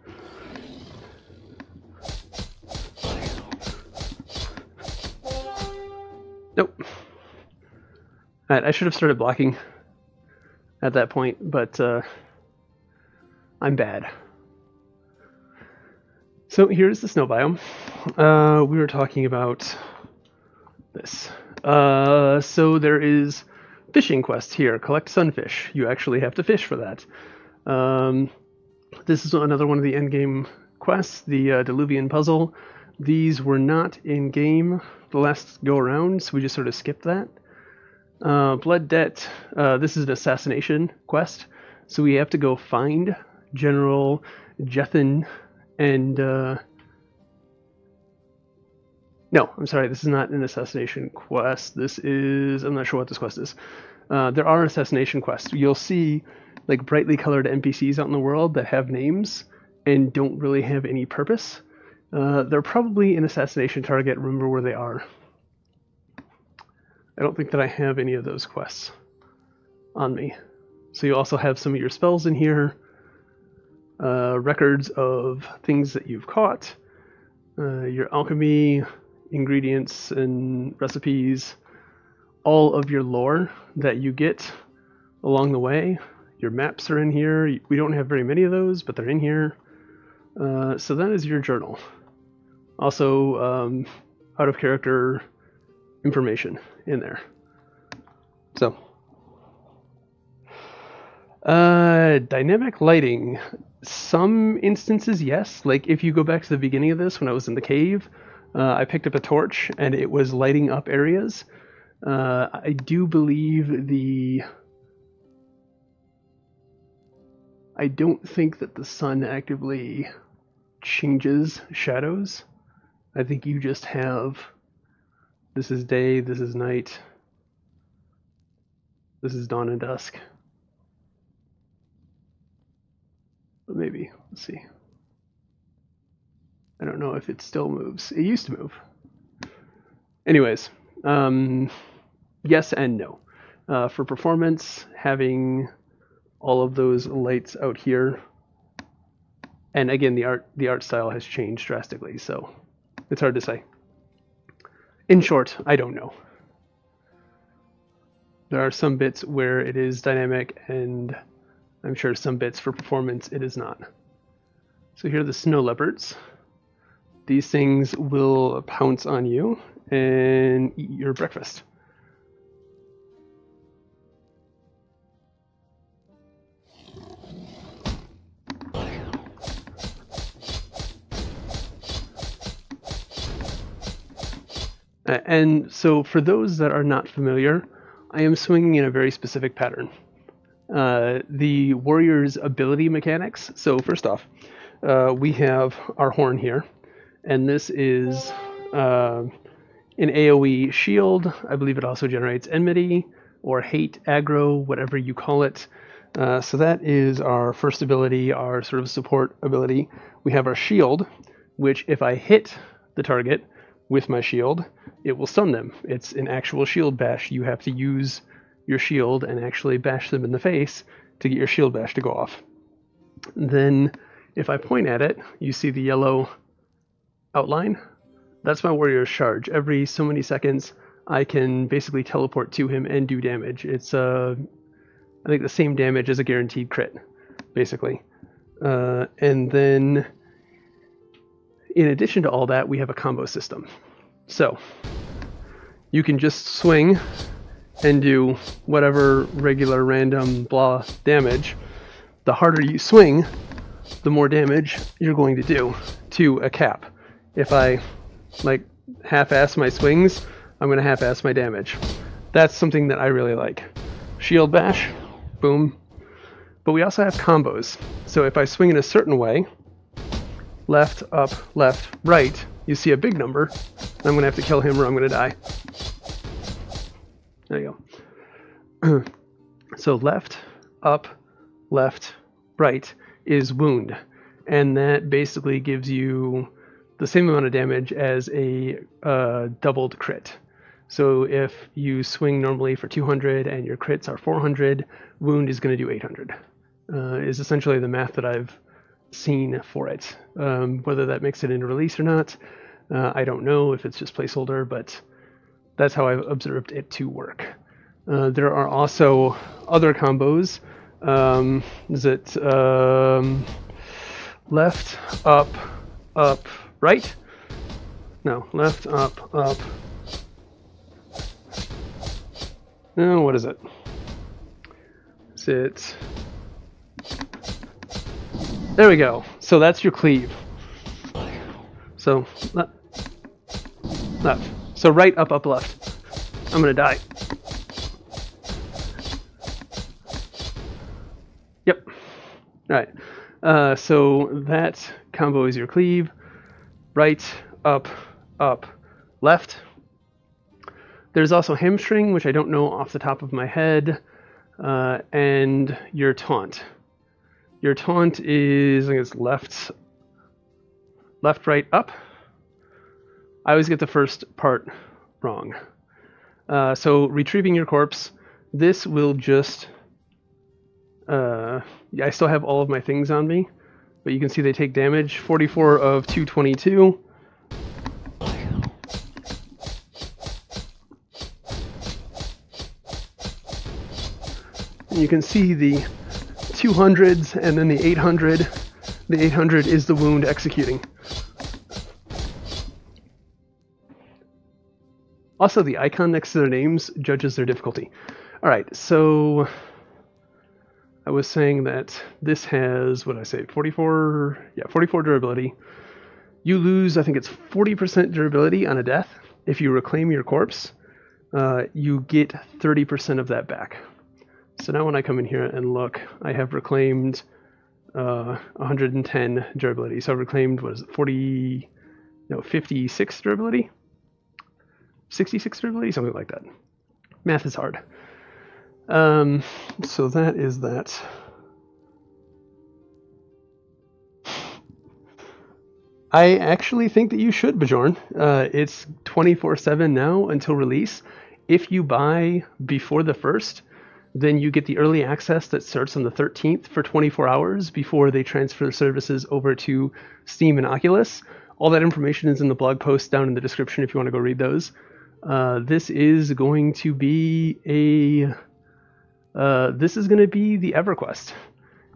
Nope. Alright, I should have started blocking at that point, but I'm bad. So here's the snow biome. We were talking about this. So there is fishing quest here. Collect sunfish. You actually have to fish for that. This is another one of the endgame quests, the Diluvian puzzle. These were not in game the last go around, so we just sort of skipped that. Blood Debt, this is an assassination quest, so we have to go find General Jethin and... No, I'm sorry, this is not an assassination quest. This is... I'm not sure what this quest is. There are assassination quests. You'll see like brightly colored NPCs out in the world that have names and don't really have any purpose. They're probably an assassination target. Remember where they are. I don't think that I have any of those quests on me. So you also have some of your spells in here, records of things that you've caught, your alchemy, ingredients and recipes, all of your lore that you get along the way. Your maps are in here. We don't have very many of those, but they're in here. So that is your journal. Also, out of character information in there. So, dynamic lighting. Some instances, yes. Like if you go back to the beginning of this, when I was in the cave, I picked up a torch and it was lighting up areas. I do believe I don't think that the sun actively changes shadows. I think you just have, this is day, this is night, this is dawn and dusk. But maybe, let's see. I don't know if it still moves. It used to move. Anyways, yes and no. For performance, having all of those lights out here, and again, the art style has changed drastically, so it's hard to say. In short, I don't know. There are some bits where it is dynamic, and I'm sure some bits for performance it is not. So here are the snow leopards. These things will pounce on you and eat your breakfast. And so for those that are not familiar, I am swinging in a very specific pattern. The warrior's ability mechanics. So first off, we have our horn here, and this is an AoE shield. I believe it also generates enmity or hate, aggro, whatever you call it. So that is our first ability, our sort of support ability. We have our shield, which if I hit the target with my shield, it will stun them. It's an actual shield bash. You have to use your shield and actually bash them in the face to get your shield bash to go off. Then if I point at it, you see the yellow outline. That's my warrior's charge. Every so many seconds, I can basically teleport to him and do damage. It's I think the same damage as a guaranteed crit, basically. And then in addition to all that, we have a combo system. So you can just swing and do whatever regular random blah damage. The harder you swing, the more damage you're going to do to a cap. If I like half-ass my swings, I'm going to half-ass my damage. That's something that I really like. Shield bash, boom. But we also have combos. So if I swing in a certain way, left, up, left, right, you see a big number. I'm going to have to kill him or I'm going to die. There you go. So left, up, left, right is wound. And that basically gives you the same amount of damage as a doubled crit. So if you swing normally for 200 and your crits are 400, wound is going to do 800. Is essentially the math that I've seen for it. Whether that makes it into release or not, I don't know if it's just placeholder, but that's how I've observed it to work. There are also other combos. Is it left, up, right? No, left, up. No, what is it? Is it... There we go. So that's your cleave. So, left. So right, up, left. I'm gonna die. Yep. Alright. So that combo is your cleave. Right, up, left. There's also hamstring, which I don't know off the top of my head, and your taunt. Your taunt is, I think it's left, right, up. I always get the first part wrong. So retrieving your corpse, this will just, I still have all of my things on me, but you can see they take damage, 44 of 222. And you can see the 200s and then the 800. The 800 is the wound executing. Also, the icon next to their names judges their difficulty. Alright, so I was saying that this has, what did I say, 44? Yeah, 44 durability. You lose, I think it's 40% durability on a death. If you reclaim your corpse, you get 30% of that back. So now when I come in here and look, I have reclaimed 110 durability. So I've reclaimed, what is it, 56 durability? 66 durability? Something like that. Math is hard. So that is that. I actually think that you should, Bjorn. It's 24/7 now until release. If you buy before the 1st, then you get the early access that starts on the 13th for 24 hours before they transfer services over to Steam and Oculus. All that information is in the blog post down in the description if you want to go read those. This is going to be the EverQuest.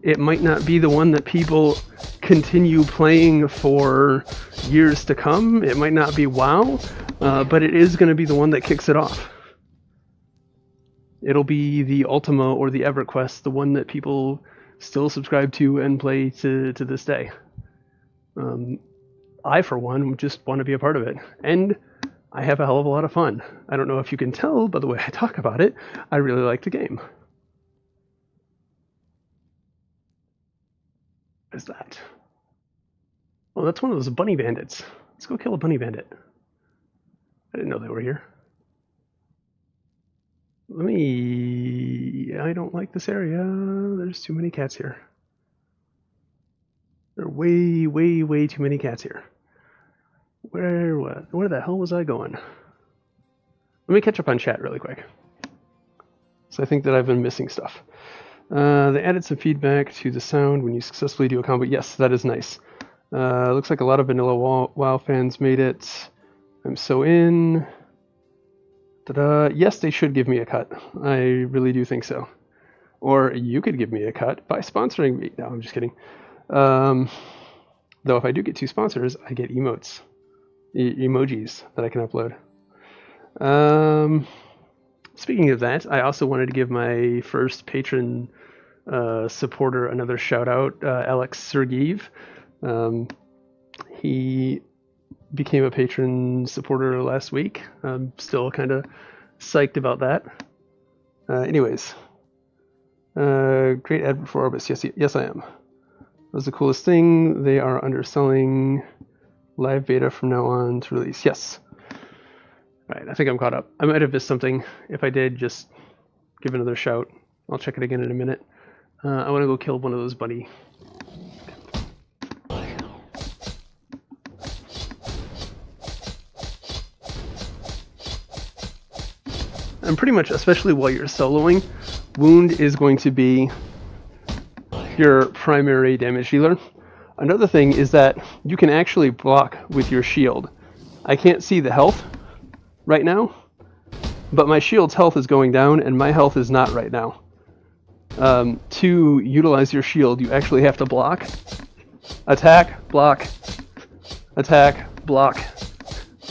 It might not be the one that people continue playing for years to come. It might not be WoW, but it is going to be the one that kicks it off. It'll be the Ultima or the EverQuest, the one that people still subscribe to and play to this day. I, for one, just want to be a part of it. And I have a hell of a lot of fun. I don't know if you can tell by the way I talk about it, I really like the game. What is that? Oh, that's one of those bunny bandits. Let's go kill a bunny bandit. I didn't know they were here. I don't like this area. There's too many cats here. There are way, way, way too many cats here. Where the hell was I going? Let me catch up on chat really quick. So I think that I've been missing stuff. They added some feedback to the sound when you successfully do a combo. Yes, that is nice. Looks like a lot of vanilla WoW fans made it. I'm so in. Ta-da. Yes, they should give me a cut. I really do think so. Or you could give me a cut by sponsoring me. No, I'm just kidding. Though if I do get 2 sponsors, I get emotes. Emojis that I can upload. Speaking of that, I also wanted to give my first patron supporter another shout out, Alex Sergeev. He became a patron supporter last week. I'm still kind of psyched about that. Anyways, great ad for Orbus. Yes, I am. That was the coolest thing. They are underselling Live beta from now on to release. Yes. All right, I think I'm caught up. I might have missed something. If I did, just give another shout. I'll check it again in a minute. I want to go kill one of those bunny. And pretty much, especially while you're soloing, wound is going to be your primary damage dealer. Another thing is that you can actually block with your shield. I can't see the health right now, but my shield's health is going down and my health is not right now. To utilize your shield, you actually have to block, attack, block, attack, block.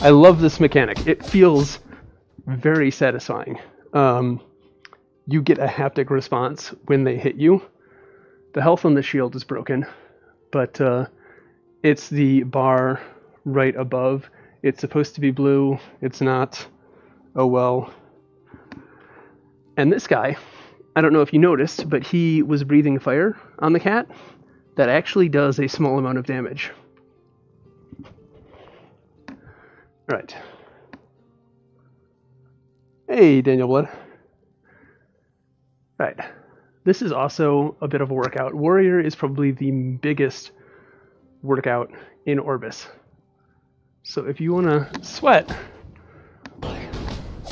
I love this mechanic. It feels very satisfying. You get a haptic response when they hit you. The health on the shield is broken, but it's the bar right above. It's supposed to be blue. It's not. Oh well. And this guy, I don't know if you noticed, but he was breathing fire on the cat. That actually does a small amount of damage. All right. Hey, Daniel Blood. All right. This is also a bit of a workout. Warrior is probably the biggest workout in Orbus. So if you want to sweat,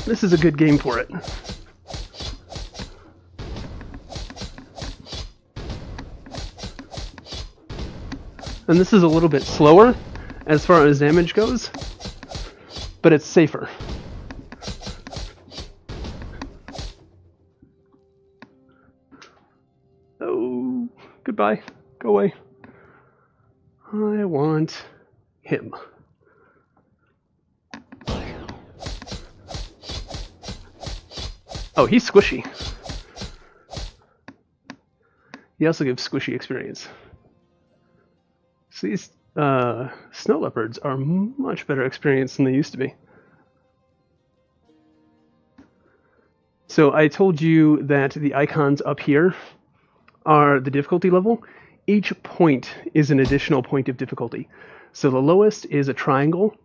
this is a good game for it. And this is a little bit slower as far as damage goes, but it's safer. Oh, goodbye. Go away. I want him. Oh, he's squishy. He also gives squishy experience. So these snow leopards are much better experience than they used to be. So I told you that the icons up here are the difficulty level. Each point is an additional point of difficulty. So the lowest is a triangle.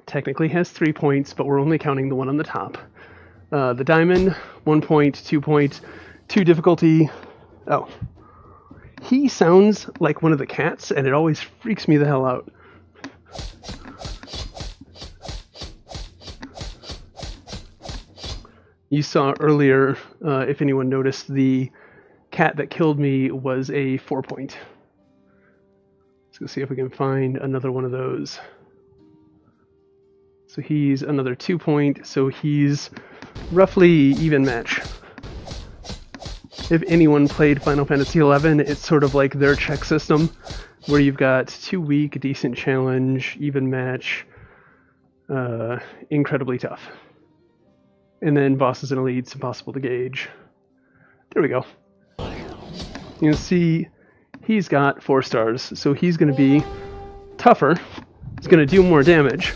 Technically has 3 points, but we're only counting the one on the top. The diamond, 1 point, 2 points, 2 difficulty. Oh. He sounds like one of the cats, and it always freaks me the hell out. You saw earlier, if anyone noticed, the cat that killed me was a 4 point. Let's go see if we can find another one of those. So he's another 2 point, so he's roughly even match. If anyone played Final Fantasy XI, it's sort of like their check system, where you've got 2 weak, decent challenge, even match, incredibly tough. And then bosses and elites, impossible to gauge. There we go. You can see he's got 4 stars, so he's going to be tougher. He's going to do more damage.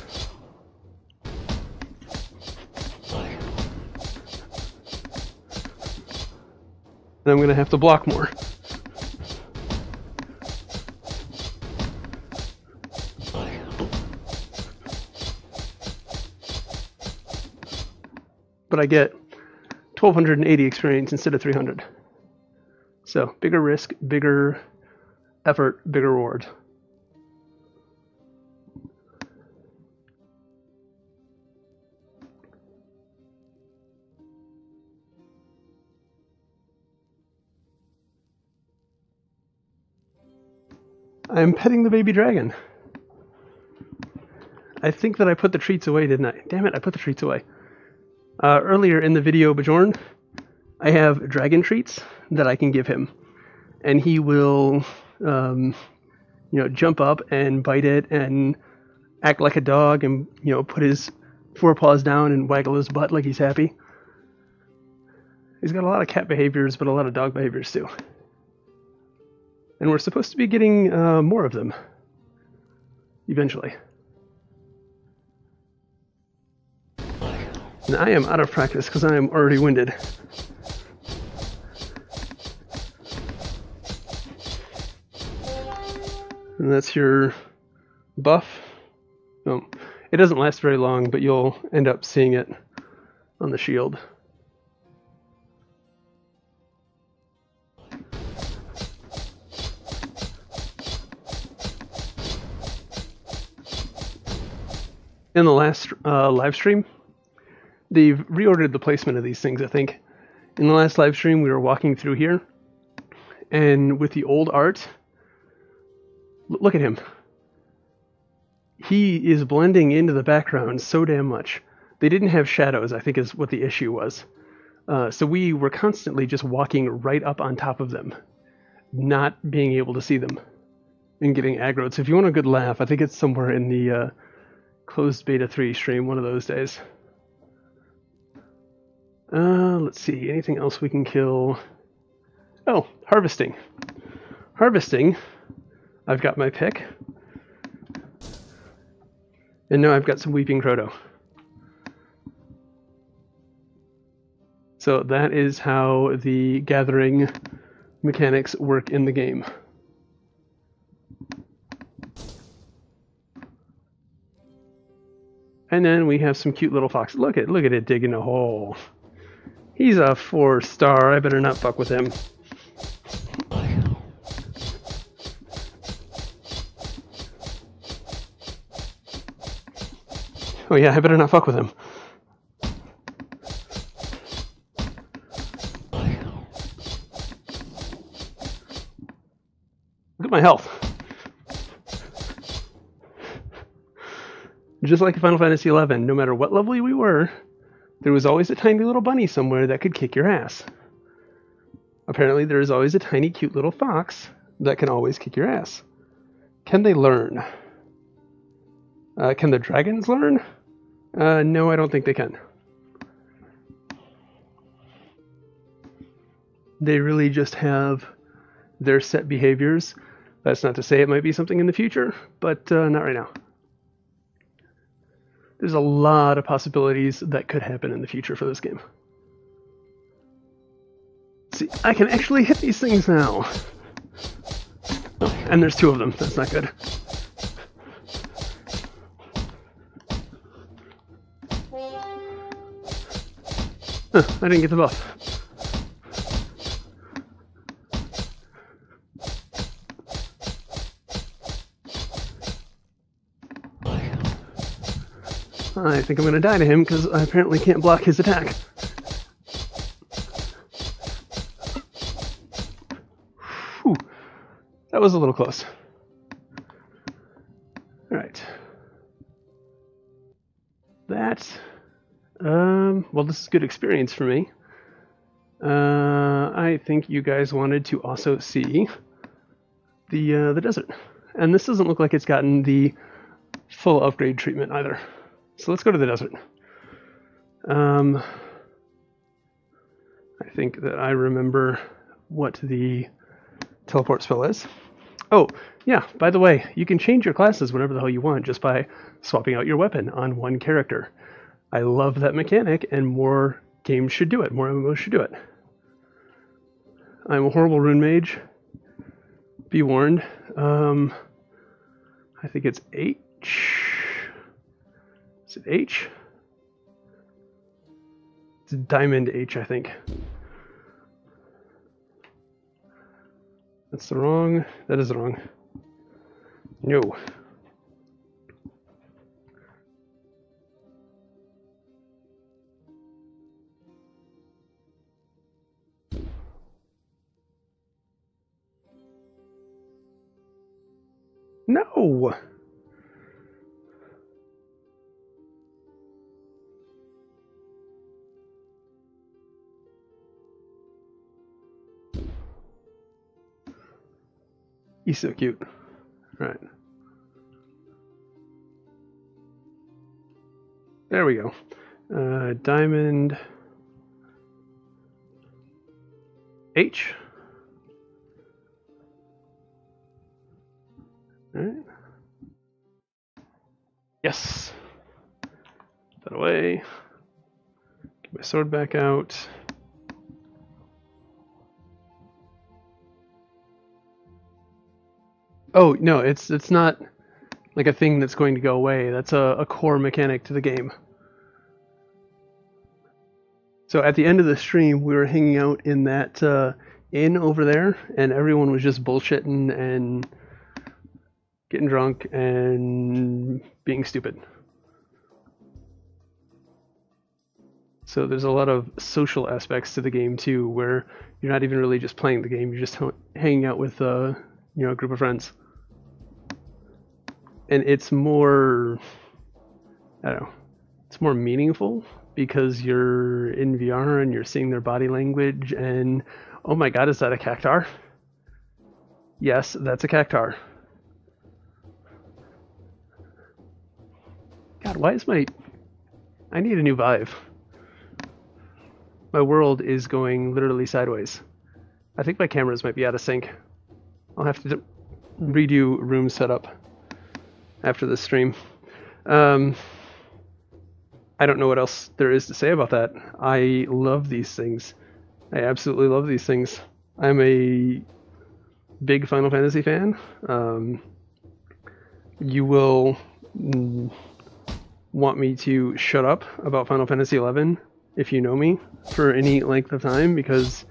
And I'm going to have to block more. But I get 1,280 experience instead of 300. So bigger risk, bigger effort, bigger reward. I'm petting the baby dragon. I think that I put the treats away, didn't I? Damn it, I put the treats away. Earlier in the video, Bjorn, I have dragon treats that I can give him. And he will, jump up and bite it and act like a dog and, put his forepaws down and waggle his butt like he's happy. He's got a lot of cat behaviors, but a lot of dog behaviors too. And we're supposed to be getting more of them eventually. And I am out of practice because I am already winded. And that's your buff. No, it doesn't last very long, but you'll end up seeing it on the shield. In the last live stream, they've reordered the placement of these things, I think. In the last live stream, we were walking through here, and with the old art, look at him. He is blending into the background so damn much. They didn't have shadows, I think is what the issue was. So we were constantly just walking right up on top of them, not being able to see them, and getting aggroed. So if you want a good laugh, I think it's somewhere in the closed beta 3 stream one of those days. Let's see, anything else we can kill? Oh, harvesting. Harvesting, I've got my pick. And now I've got some Weeping Crowdough. So that is how the gathering mechanics work in the game. And then we have some cute little fox. Look at it digging a hole. He's a 4-star. I better not fuck with him. Oh yeah, I better not fuck with him. Look at my health. Just like in Final Fantasy XI, no matter what level we were, there was always a tiny little bunny somewhere that could kick your ass. Apparently there is always a tiny cute little fox that can always kick your ass. Can they learn? Can the dragons learn? No, I don't think they can. They really just have their set behaviors. That's not to say it might be something in the future, but not right now. There's a lot of possibilities that could happen in the future for this game. See, I can actually hit these things now. Oh, and there's 2 of them. That's not good. Huh, I didn't get the buff. I think I'm going to die to him because I apparently can't block his attack. Whew. That was a little close. Alright. That... well, this is good experience for me. I think you guys wanted to also see the desert. And this doesn't look like it's gotten the full upgrade treatment either. So let's go to the desert. I think that I remember what the teleport spell is. Oh, yeah, by the way, you can change your classes whenever the hell you want just by swapping out your weapon on one character. I love that mechanic, and more games should do it. More MMOs should do it. I'm a horrible rune mage. Be warned. I think it's H. Is it H? It's Diamond H, I think. That's the wrong. That is the wrong. No. No! He's so cute. All right. There we go. Diamond H. All right. Yes. Put that away. Get my sword back out. Oh no, it's not like a thing that's going to go away. That's a core mechanic to the game. So at the end of the stream, we were hanging out in that inn over there, and everyone was just bullshitting and getting drunk and being stupid. So there's a lot of social aspects to the game too, where you're not even really just playing the game; you're just hanging out with a group of friends, and it's more, I don't know, it's more meaningful because you're in VR and you're seeing their body language. And oh my God, is that a cactar? Yes, that's a cactar. God, why is I need a new Vive. My world is going literally sideways. I think my cameras might be out of sync. I'll have to redo room setup after this stream. I don't know what else there is to say about that. I love these things. I absolutely love these things. I'm a big Final Fantasy fan. You will want me to shut up about Final Fantasy XI if you know me for any length of time, because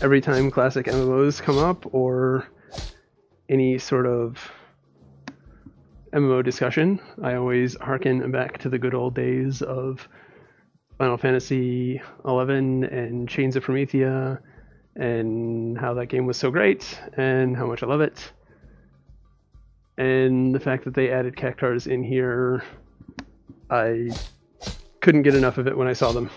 every time classic MMOs come up or any sort of MMO discussion, I always harken back to the good old days of Final Fantasy XI and Chains of Promethea, and how that game was so great and how much I love it. And the fact that they added cactars in here, I couldn't get enough of it when I saw them.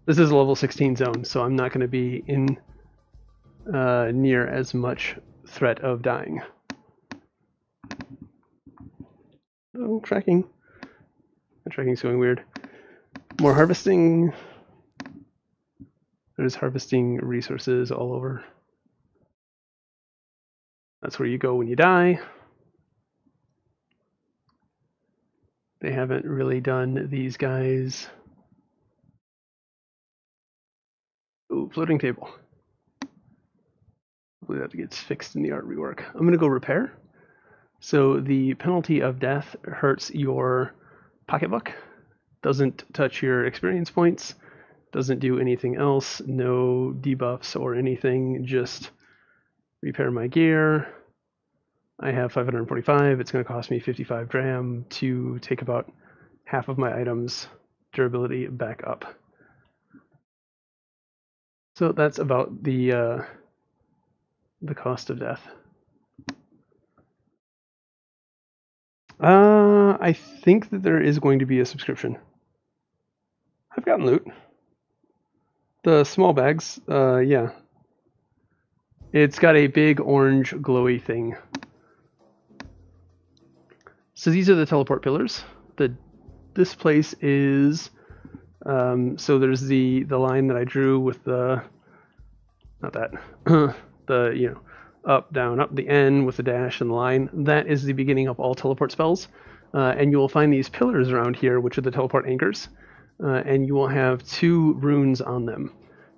This is a level 16 zone, so I'm not going to be in near as much threat of dying. Oh, tracking. My tracking's going weird. More harvesting. There's harvesting resources all over. That's where you go when you die. They haven't really done these guys. Ooh, floating table. Hopefully that gets fixed in the art rework. I'm going to go repair. So the penalty of death hurts your pocketbook, doesn't touch your experience points, doesn't do anything else, no debuffs or anything, just repair my gear. I have 545, it's going to cost me 55 dram to take about half of my items' durability back up. So that's about the cost of death. I think that there is going to be a subscription. I've gotten loot. The small bags, yeah. It's got a big orange glowy thing. So these are the teleport pillars. This place is, so there's the line that I drew with the, not that, the, up, down, up, the N with the dash and the line. That is the beginning of all teleport spells. And you will find these pillars around here, which are the teleport anchors. And you will have 2 runes on them.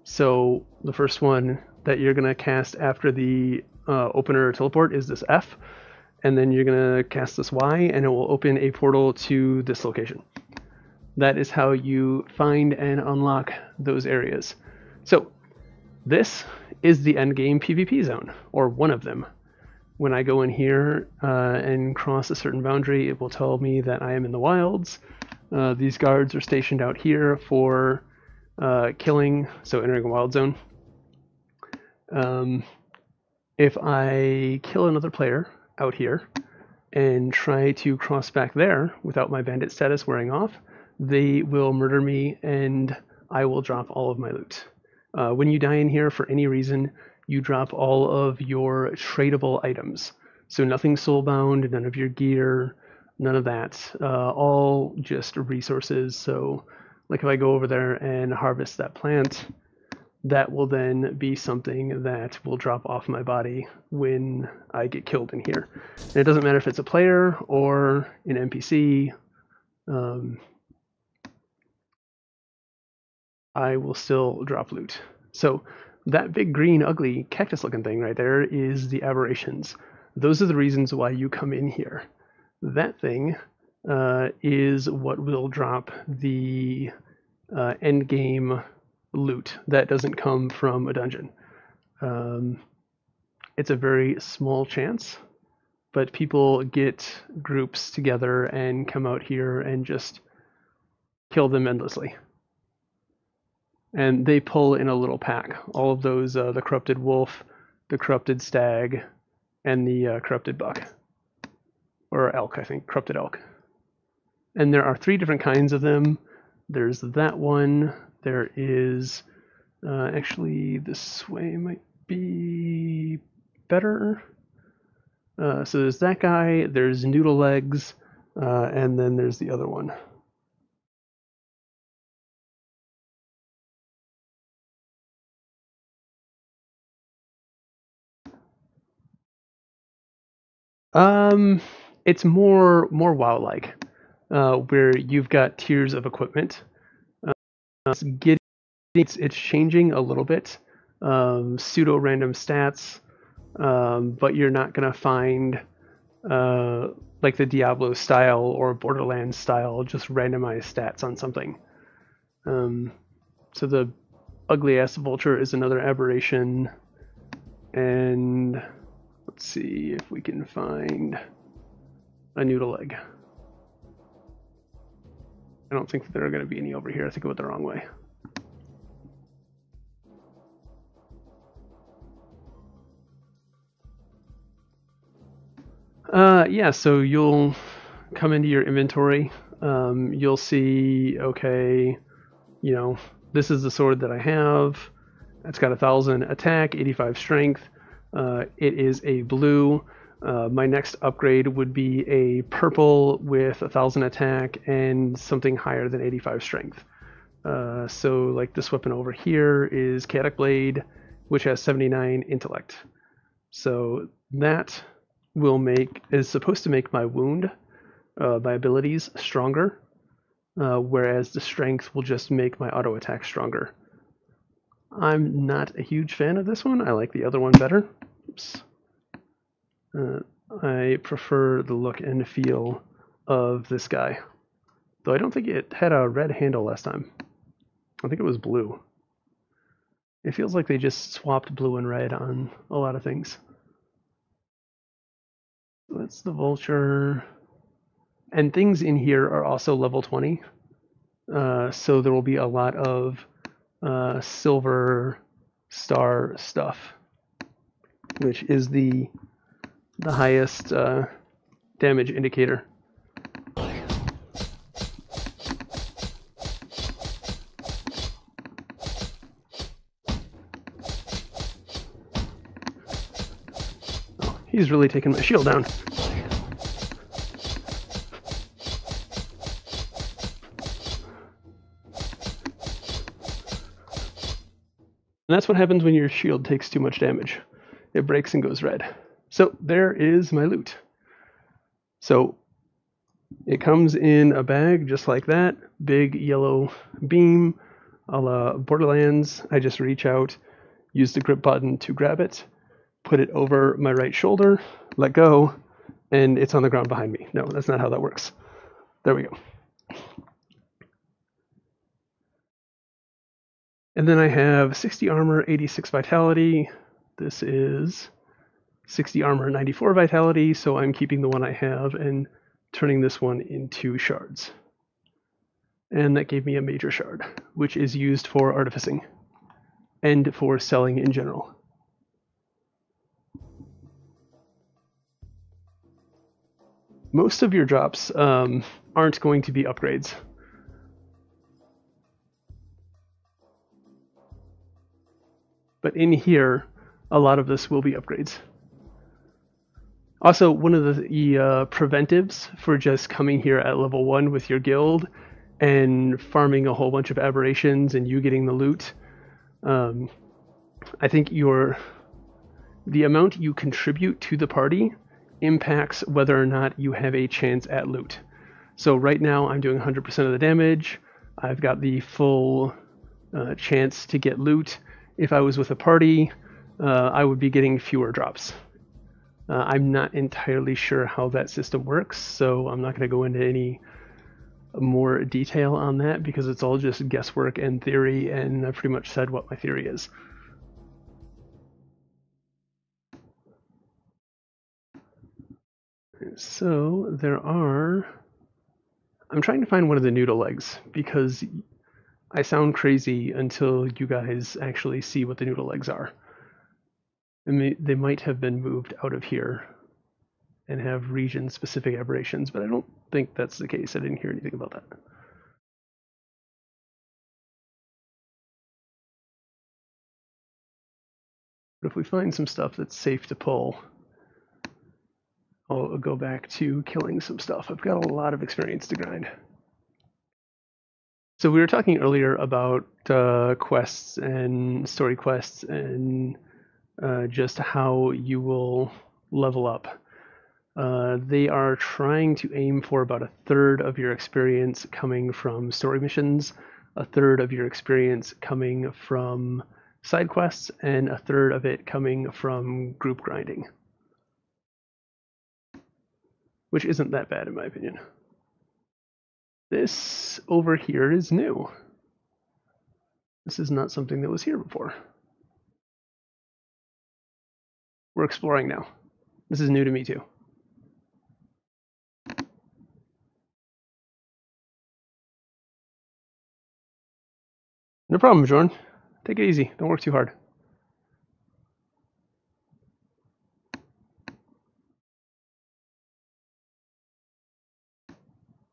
So the first one that you're going to cast after the opener teleport is this F. And then you're going to cast this Y, and it will open a portal to this location. That is how you find and unlock those areas. So this is the Endgame PvP zone, or one of them. When I go in here and cross a certain boundary, it will tell me that I am in the wilds. These guards are stationed out here for killing, so entering a wild zone. If I kill another player out here and try to cross back there without my bandit status wearing off, they will murder me and I will drop all of my loot. When you die in here for any reason, you drop all of your tradable items. So nothing soulbound, none of your gear, none of that. All just resources. So like if I go over there and harvest that plant, that will then be something that will drop off my body when I get killed in here. And it doesn't matter if it's a player or an NPC. I will still drop loot. So that big green ugly cactus looking thing right there is the aberrations. Those are the reasons why you come in here. That thing is what will drop the end game loot that doesn't come from a dungeon. It's a very small chance, but people get groups together and come out here and just kill them endlessly. And they pull in a little pack. All of those, the corrupted wolf, the corrupted stag, and the corrupted buck. Or elk, I think. Corrupted elk. And there are 3 different kinds of them. There's that one. There is... actually, this way might be better. So there's that guy, there's noodle legs, and then there's the other one. It's more WoW-like, where you've got tiers of equipment. It's changing a little bit, pseudo-random stats, but you're not gonna find like the Diablo style or Borderlands style, just randomized stats on something. So the ugly ass vulture is another aberration, and let's see if we can find a noodle leg. I don't think that there are going to be any over here. I think I went the wrong way. Yeah, so you'll come into your inventory. You'll see, okay, you know, this is the sword that I have. It's got 1,000 attack, 85 strength. It is a blue. My next upgrade would be a purple with 1,000 attack and something higher than 85 strength. So like this weapon over here is Chaotic Blade, which has 79 intellect. So that is supposed to make my wound, my abilities stronger, whereas the strength will just make my auto attack stronger. I'm not a huge fan of this one. I like the other one better. Oops. I prefer the look and feel of this guy. Though I don't think it had a red handle last time. I think it was blue. It feels like they just swapped blue and red on a lot of things. That's the vulture. And things in here are also level 20. So there will be a lot of silver star stuff, which is the highest damage indicator. Oh, he's really taking my shield down. And that's what happens when your shield takes too much damage. It breaks and goes red. So there is my loot. So it comes in a bag just like that. Big yellow beam a la Borderlands. I just reach out, use the grip button to grab it, put it over my right shoulder, let go, and it's on the ground behind me. No, that's not how that works. There we go. And then I have 60 armor, 86 vitality. This is 60 armor, 94 vitality, so I'm keeping the one I have and turning this one into shards. And that gave me a major shard, which is used for artificing and for selling in general. Most of your drops aren't going to be upgrades. But in here, a lot of this will be upgrades. Also, one of the preventives for just coming here at level 1 with your guild and farming a whole bunch of aberrations and you getting the loot, I think the amount you contribute to the party impacts whether or not you have a chance at loot. So right now I'm doing 100% of the damage. I've got the full chance to get loot. if I was with a party, I would be getting fewer drops. I'm not entirely sure how that system works, so I'm not going to go into any more detail on that because it's all just guesswork and theory, and I've pretty much said what my theory is. So I'm trying to find one of the noodle legs because I sound crazy until you guys actually see what the noodle legs are. And they might have been moved out of here and have region-specific aberrations, but I don't think that's the case. I didn't hear anything about that. But if we find some stuff that's safe to pull, I'll go back to killing some stuff. I've got a lot of experience to grind. So we were talking earlier about quests and story quests and just how you will level up. They are trying to aim for about 1/3 of your experience coming from story missions, 1/3 of your experience coming from side quests, and 1/3 of it coming from group grinding. Which isn't that bad in my opinion. This over here is new. This is not something that was here before. We're exploring now. This is new to me too. No problem, Jorn. Take it easy. Don't work too hard.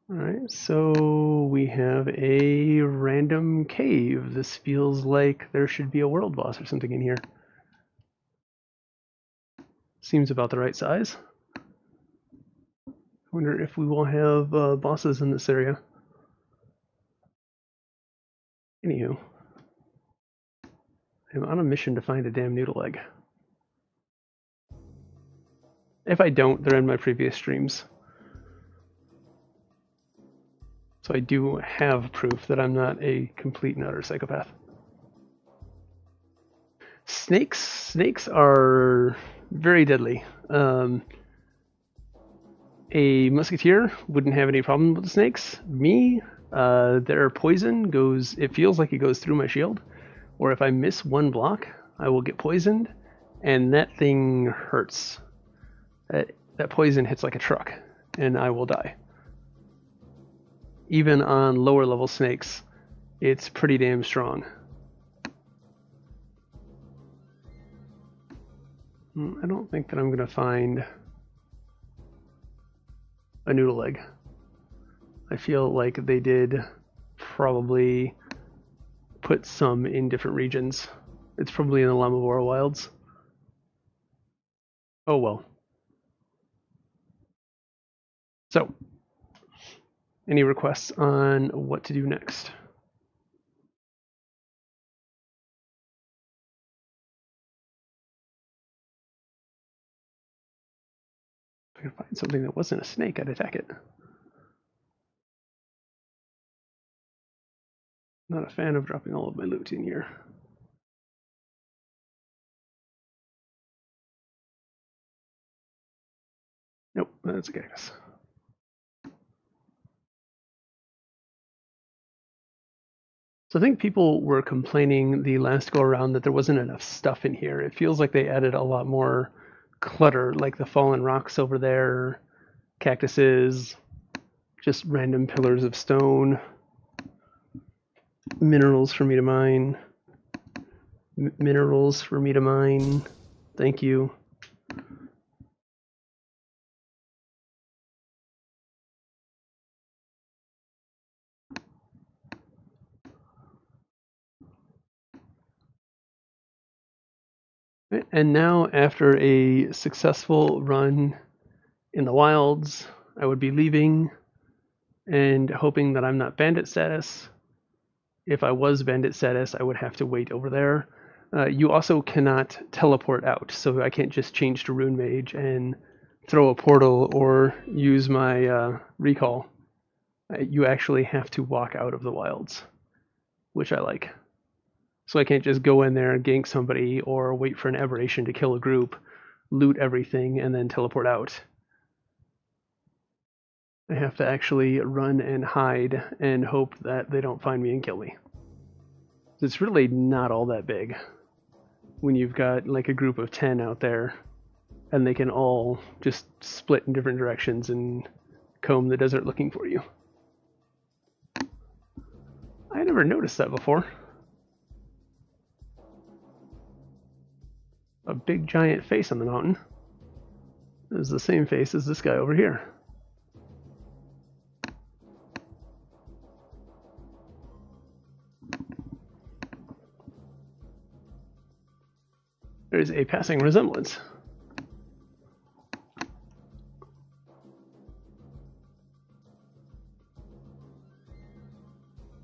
Alright, so we have a random cave. This feels like there should be a world boss or something in here. Seems about the right size. I wonder if we will have bosses in this area. Anywho, I'm on a mission to find a damn noodle egg. If I don't, they're in my previous streams. So I do have proof that I'm not a complete and utter psychopath. Snakes are very deadly. A musketeer wouldn't have any problem with the snakes. Me, their poison goes, it feels like it goes through my shield, or if I miss one block, I will get poisoned, and that thing hurts. That poison hits like a truck, and I will die. Even on lower level snakes, it's pretty damn strong. I don't think that I'm going to find a noodle egg. I feel like they did probably put some in different regions. It's probably in the Lamavora wilds. Oh well. So, any requests on what to do next? If I could find something that wasn't a snake, I'd attack it. Not a fan of dropping all of my loot in here. Nope, that's a cactus. So I think people were complaining the last go around that there wasn't enough stuff in here. It feels like they added a lot more clutter, like the fallen rocks over there, cactuses, just random pillars of stone, minerals for me to mine, minerals for me to mine. Thank you. And now, after a successful run in the wilds, I would be leaving and hoping that I'm not bandit status. If I was bandit status, I would have to wait over there. You also cannot teleport out, so I can't just change to Rune Mage and throw a portal or use my recall. You actually have to walk out of the wilds, which I like. So I can't just go in there and gank somebody or wait for an aberration to kill a group, loot everything, and then teleport out. I have to actually run and hide and hope that they don't find me and kill me. It's really not all that big when you've got like a group of 10 out there and they can all just split in different directions and comb the desert looking for you. I never noticed that before. A big giant face on the mountain. It was the same face as this guy over here. There's a passing resemblance.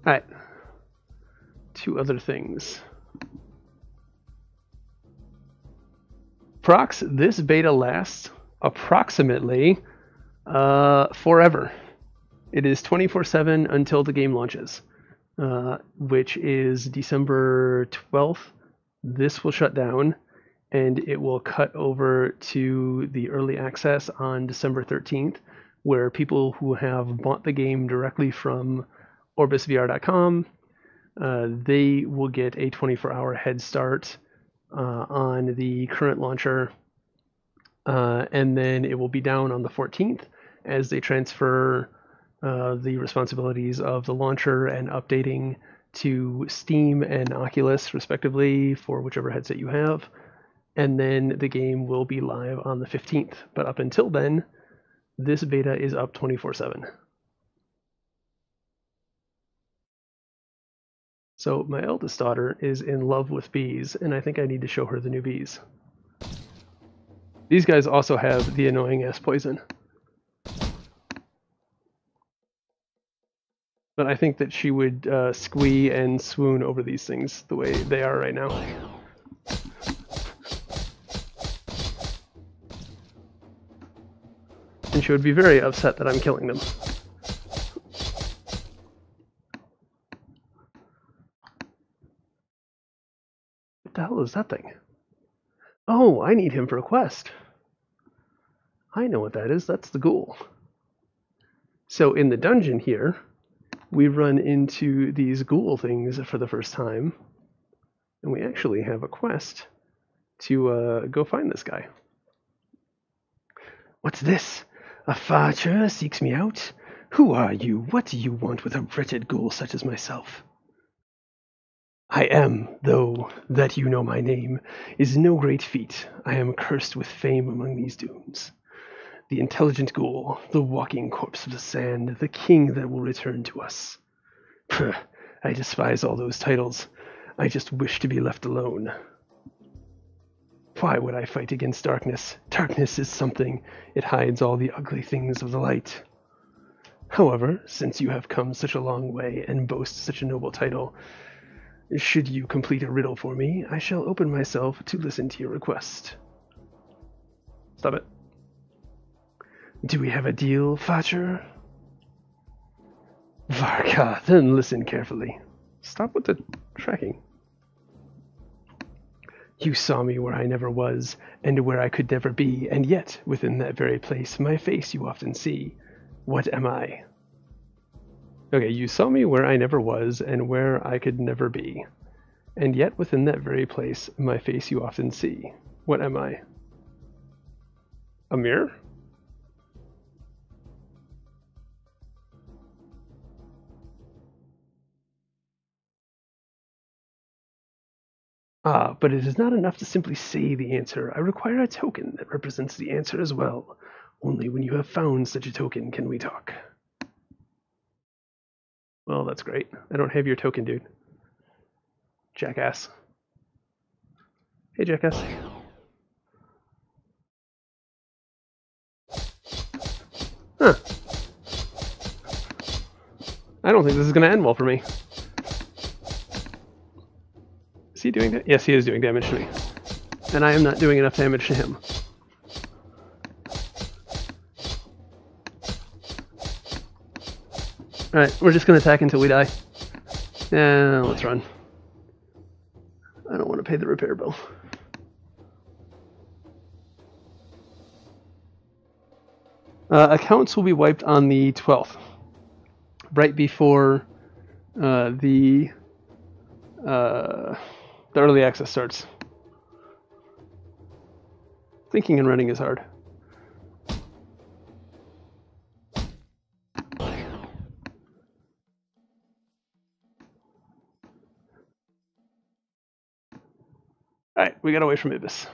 Alright. Two other things. Prox, this beta lasts approximately forever. It is 24/7 until the game launches, which is December 12th. This will shut down, and it will cut over to the early access on December 13th, where people who have bought the game directly from orbusvr.com, they will get a 24-hour head start on the current launcher, and then it will be down on the 14th as they transfer the responsibilities of the launcher and updating to Steam and Oculus, respectively, for whichever headset you have. And then the game will be live on the 15th. But up until then, this beta is up 24/7. So my eldest daughter is in love with bees, and I think I need to show her the new bees. These guys also have the annoying-ass poison. But I think that she would squee and swoon over these things the way they are right now. And she would be very upset that I'm killing them. What the hell is that thing? Oh, I need him for a quest. I know what that is. That's the ghoul. So in the dungeon here, we run into these ghoul things for the first time, and we actually have a quest to go find this guy. What's this? A fatcher seeks me out? Who are you? What do you want with a wretched ghoul such as myself? I am, though that you know my name is no great feat. I am cursed with fame among these dunes. The intelligent ghoul, the walking corpse of the sand, the king that will return to us. Pugh, I despise all those titles. I just wish to be left alone. Why would I fight against darkness? Darkness is something. It hides all the ugly things of the light. However, since you have come such a long way and boast such a noble title, should you complete a riddle for me, I shall open myself to listen to your request. Stop it. Do we have a deal, Fatcher? Varka, then listen carefully. Stop with the tracking. You saw me where I never was, and where I could never be, and yet, within that very place, my face you often see. What am I? Okay, you saw me where I never was, and where I could never be, and yet, within that very place, my face you often see. What am I? A mirror? Ah, but it is not enough to simply say the answer. I require a token that represents the answer as well. Only when you have found such a token can we talk. Well, that's great. I don't have your token, dude. Jackass. Hey, jackass. Huh. I don't think this is going to end well for me. Is he doing that? Yes, he is doing damage to me. And I am not doing enough damage to him. Alright, we're just going to attack until we die. Yeah, let's run. pay the repair bill. Accounts will be wiped on the 12th, right before the early access starts. Thinking and running is hard. Alright, we got away from Ibis.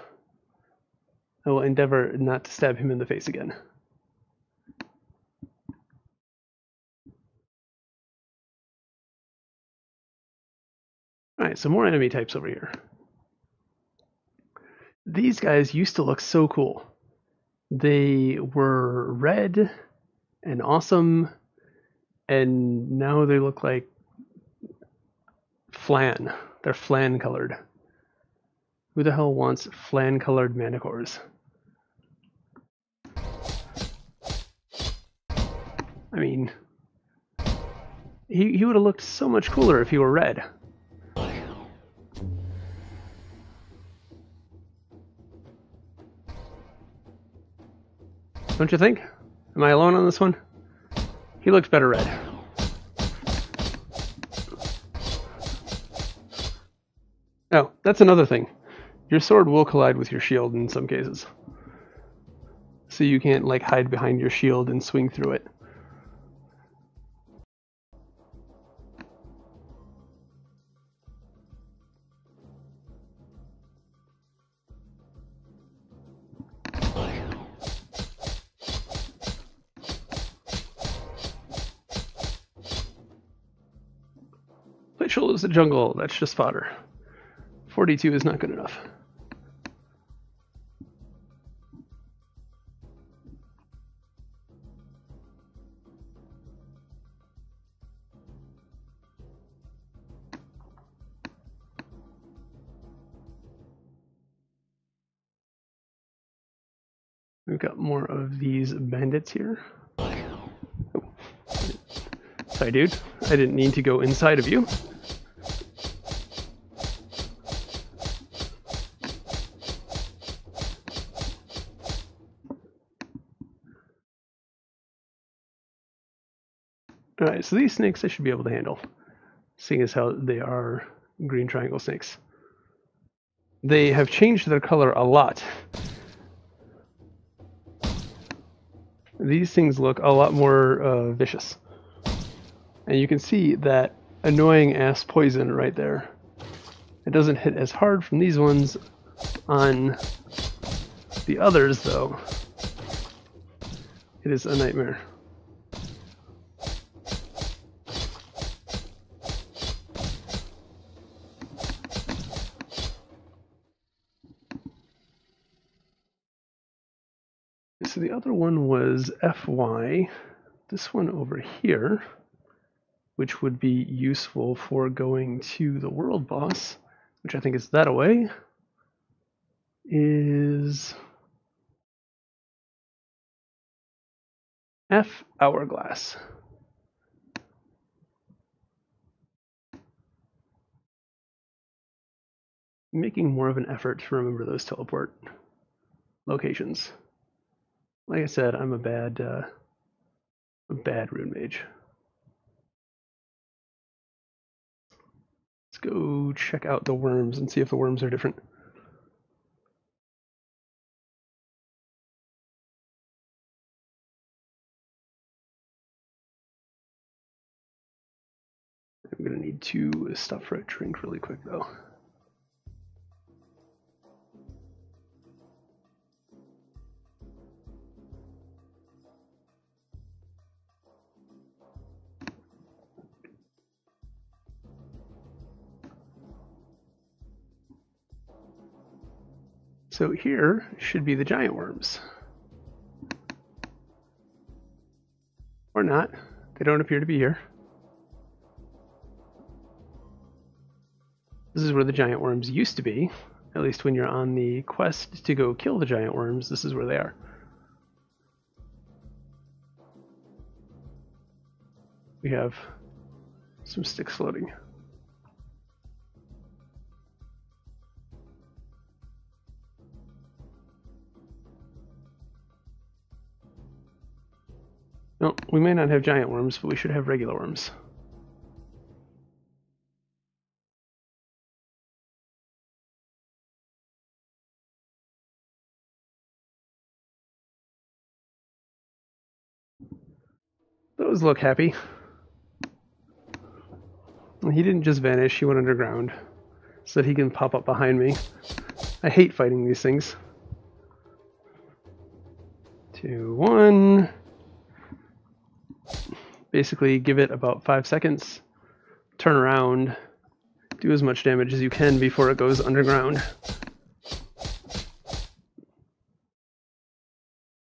I will endeavor not to stab him in the face again. Alright, so more enemy types over here. These guys used to look so cool. They were red and awesome, and now they look like flan. They're flan colored. Who the hell wants flan colored manticores? I mean, he would have looked so much cooler if he were red. Don't you think? Am I alone on this one? He looks better red. Oh, that's another thing. Your sword will collide with your shield in some cases. So you can't like hide behind your shield and swing through it. Mitchell is the jungle, that's just fodder. 42 is not good enough. We've got more of these bandits here. Oh. Sorry, dude. I didn't mean to go inside of you. Alright, so these snakes I should be able to handle, seeing as how they are green triangle snakes. They have changed their color a lot. These things look a lot more vicious. And you can see that annoying ass poison right there. It doesn't hit as hard from these ones. On the others, though, it is a nightmare. So the other one was FY. This one over here, which would be useful for going to the world boss, which I think is that away, is F Hourglass. Making more of an effort to remember those teleport locations. Like I said, I'm a bad rune mage. Let's go check out the worms and see if the worms are different. I'm gonna need to stop for a drink really quick though. So here should be the giant worms. Or not. They don't appear to be here. This is where the giant worms used to be. At least when you're on the quest to go kill the giant worms, this is where they are. We have some sticks floating. No, we may not have giant worms, but we should have regular worms. Those look happy. He didn't just vanish, he went underground so that he can pop up behind me. I hate fighting these things. 2, 1. Basically give it about 5 seconds, turn around, do as much damage as you can before it goes underground.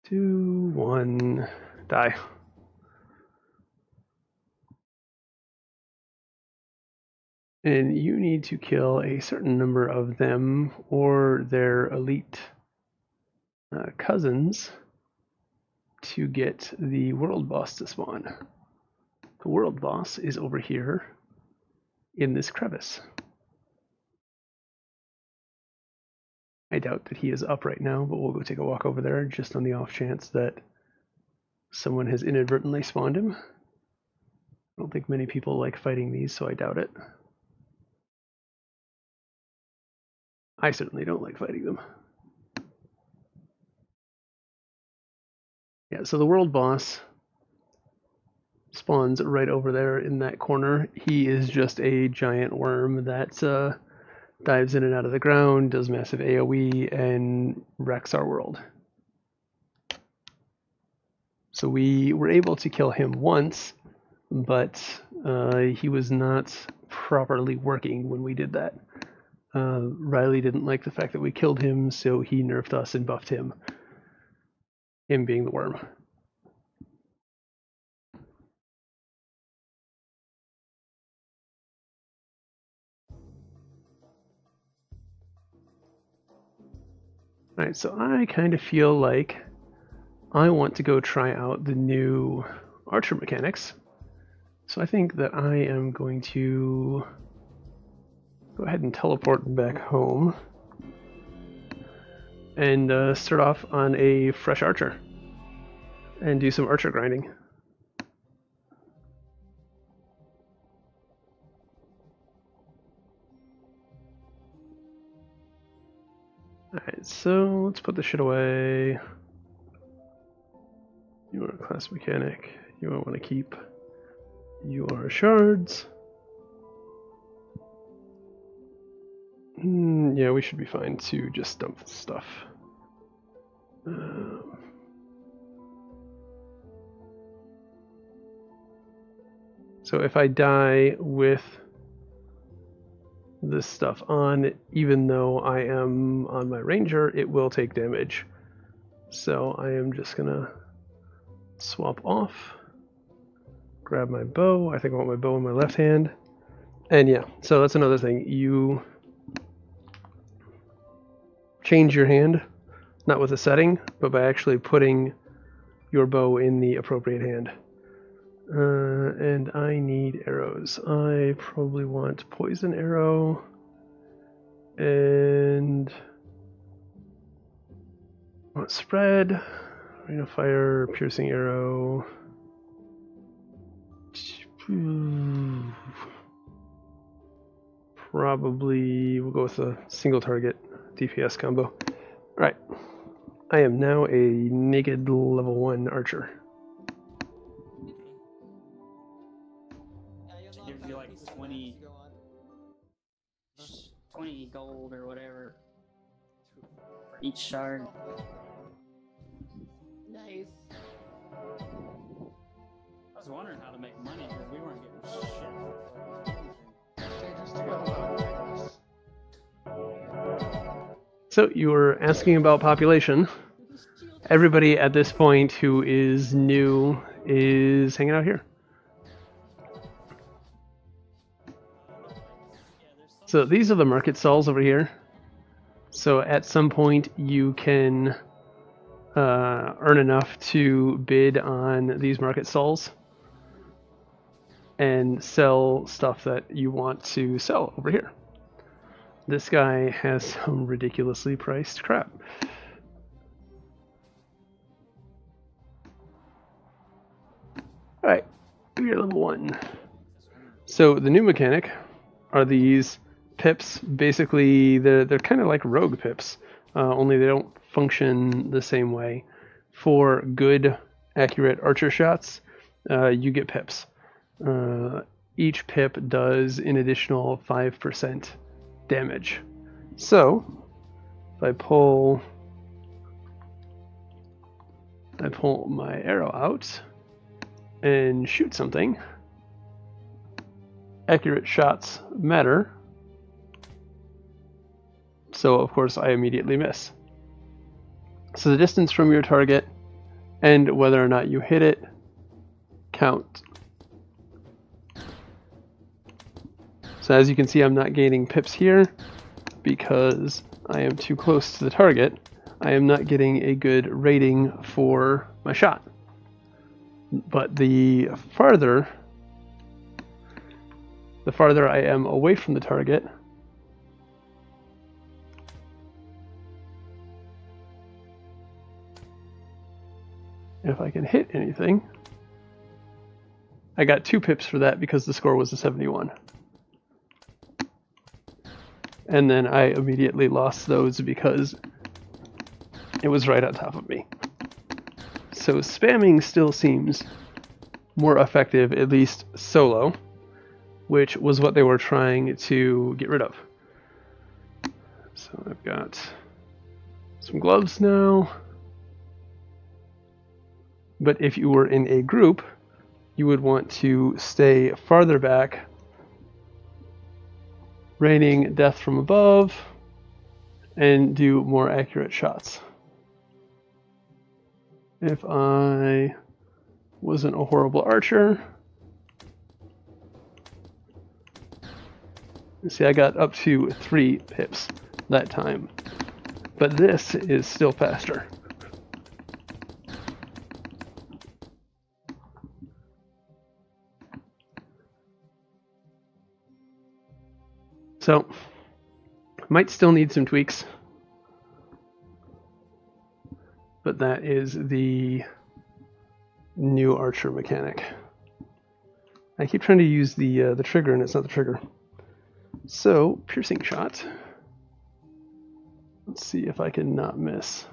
2, 1, die. And you need to kill a certain number of them or their elite cousins to get the world boss to spawn. The world boss is over here in this crevice. I doubt that he is up right now, but we'll go take a walk over there just on the off chance that someone has inadvertently spawned him. I don't think many people like fighting these, so I doubt it. I certainly don't like fighting them. Yeah, so the world boss spawns right over there in that corner. He is just a giant worm that dives in and out of the ground, does massive AoE, and wrecks our world. So we were able to kill him once, but he was not properly working when we did that. Riley didn't like the fact that we killed him, so he nerfed us and buffed him. Him being the worm. Alright, so I kind of feel like I want to go try out the new archer mechanics. So I think that I am going to go ahead and teleport back home and start off on a fresh archer and do some archer grinding. Alright, so let's put this shit away. You are a class mechanic. You won't want to keep. You are shards. Yeah, we should be fine to just dump this stuff. So if I die with this stuff on, even though I am on my ranger, it will take damage. So I am just gonna swap off, grab my bow. I think I want my bow in my left hand. And yeah, so that's another thing. You change your hand, not with a setting, but by actually putting your bow in the appropriate hand. And I need arrows. I probably want poison arrow and I want spread, ring of fire, piercing arrow. Probably we'll go with a single target DPS combo. Alright, I am now a naked level 1 archer. Gives you like 20 gold or whatever for each shard. Nice. I was wondering how to make money because we weren't getting shit. So you were asking about population. Everybody at this point who is new is hanging out here. So these are the market stalls over here. So at some point you can earn enough to bid on these market stalls and sell stuff that you want to sell over here. This guy has some ridiculously priced crap. Alright, we are level 1. So the new mechanic are these pips. Basically, they're kind of like rogue pips, only they don't function the same way. For good, accurate archer shots, you get pips. Each pip does an additional 5% damage. So, if I pull my arrow out and shoot something, accurate shots matter. So of course I immediately miss. So the distance from your target and whether or not you hit it count. So as you can see, I'm not gaining pips here because I am too close to the target. I am not getting a good rating for my shot. But the farther I am away from the target, if I can hit anything, I got 2 pips for that because the score was a 71. And then I immediately lost those because it was right on top of me. So spamming still seems more effective, at least solo, which was what they were trying to get rid of. So I've got some gloves now. But if you were in a group, you would want to stay farther back, raining death from above, and do more accurate shots. If I wasn't a horrible archer, you see I got up to 3 pips that time, but this is still faster. So, might still need some tweaks, but that is the new archer mechanic. I keep trying to use the trigger and it's not the trigger. So, piercing shot. Let's see if I can not miss.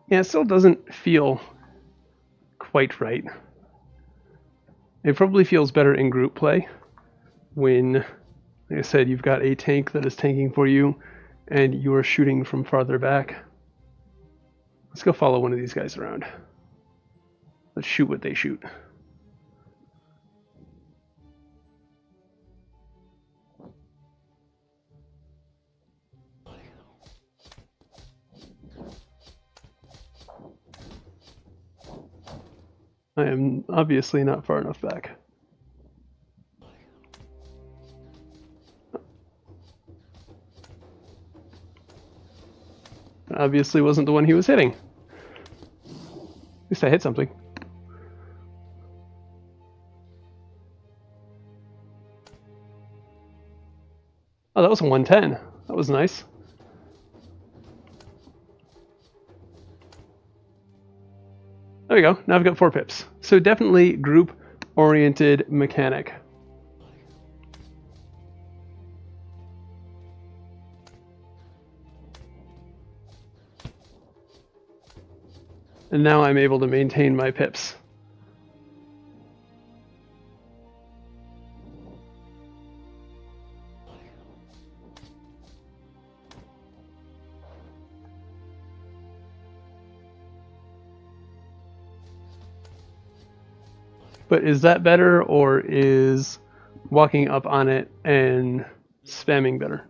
Yeah, it still doesn't feel quite right. It probably feels better in group play when, like I said, you've got a tank that is tanking for you and you are shooting from farther back. Let's go follow one of these guys around. Let's shoot what they shoot. I am obviously not far enough back. Obviously wasn't the one he was hitting. At least I hit something. Oh, that was a 110. That was nice. There we go. Now I've got 4 pips. So definitely group-oriented mechanic. And now I'm able to maintain my pips. But is that better, or is walking up on it and spamming better?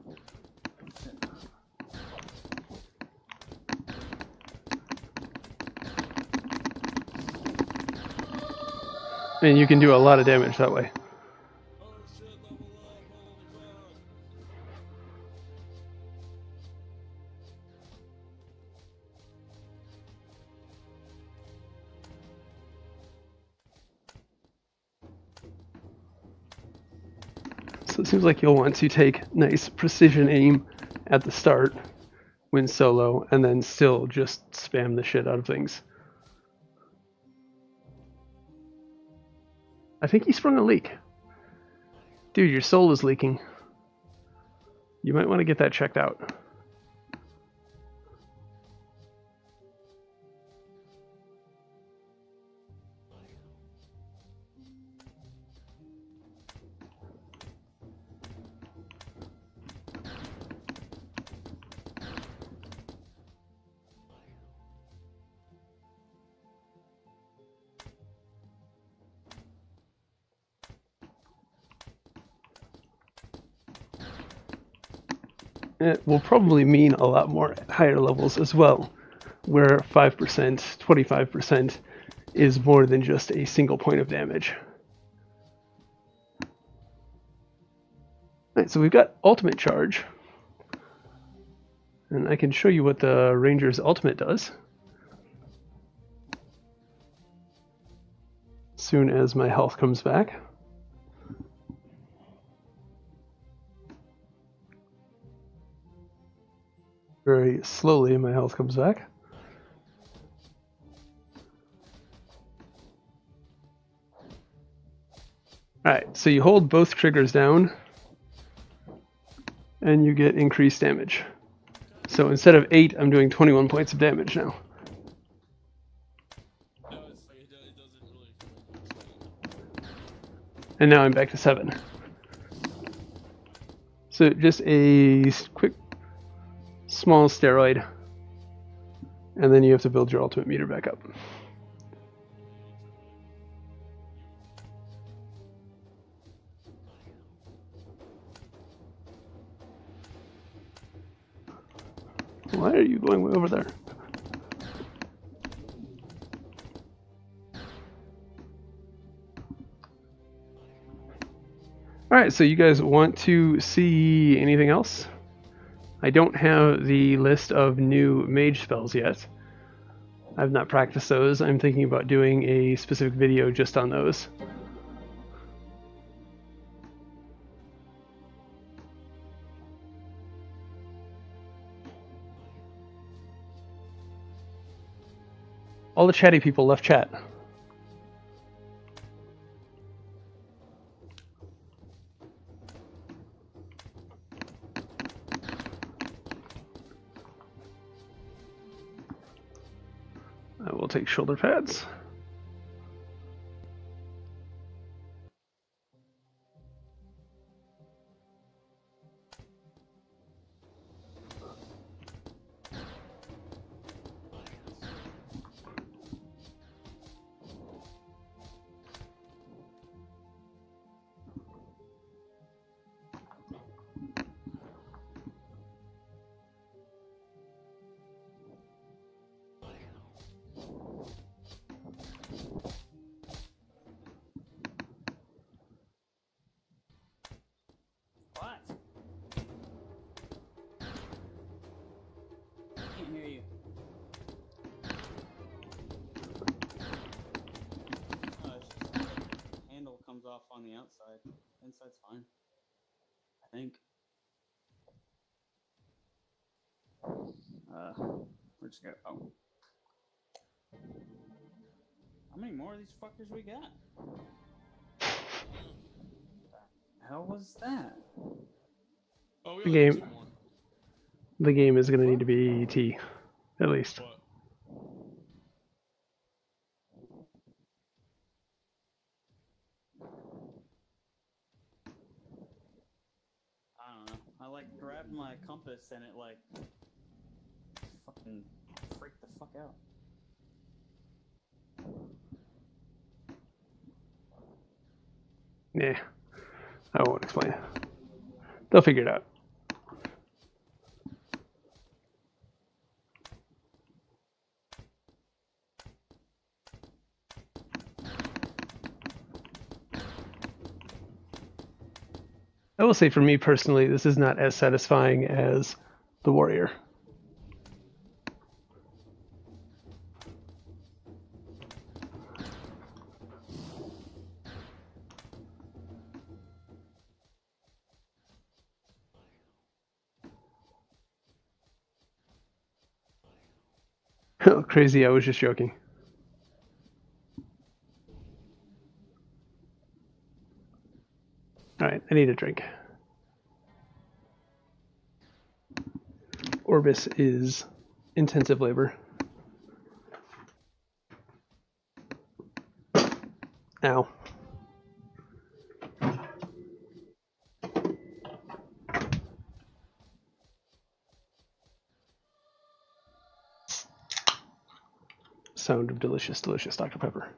And you can do a lot of damage that way. So it seems like you'll want to take nice precision aim at the start when solo, and then still just spam the shit out of things. I think he sprung a leak. Dude, your soul is leaking. You might want to get that checked out. It will probably mean a lot more at higher levels as well, where 5%, 25% is more than just a single point of damage. Alright, so we've got ultimate charge. And I can show you what the Ranger's ultimate does. As soon as my health comes back. Very slowly my health comes back. Alright, so you hold both triggers down and you get increased damage. So instead of 8, I'm doing 21 points of damage now. And now I'm back to 7. So just a quick small steroid, and then you have to build your ultimate meter back up. Why are you going way over there? Alright, so you guys want to see anything else? I don't have the list of new mage spells yet. I've not practiced those. I'm thinking about doing a specific video just on those. All the chatty people left chat. I will take shoulder pads. Off on the outside. Inside's fine, I think. Where'd you go? Oh. How many more of these fuckers we got? What the hell was that? Oh, we The only got game. 2 more. The game is going to need to be T, at least. What? I don't know. I like grabbed my compass and it like fucking freaked the fuck out. Nah, I won't explain. They'll figure it out. I will say for me personally, this is not as satisfying as the warrior. Oh, crazy, I was just joking. Alright, I need a drink. Orbus is intensive labor. Ow. Sound of delicious, delicious Dr. Pepper.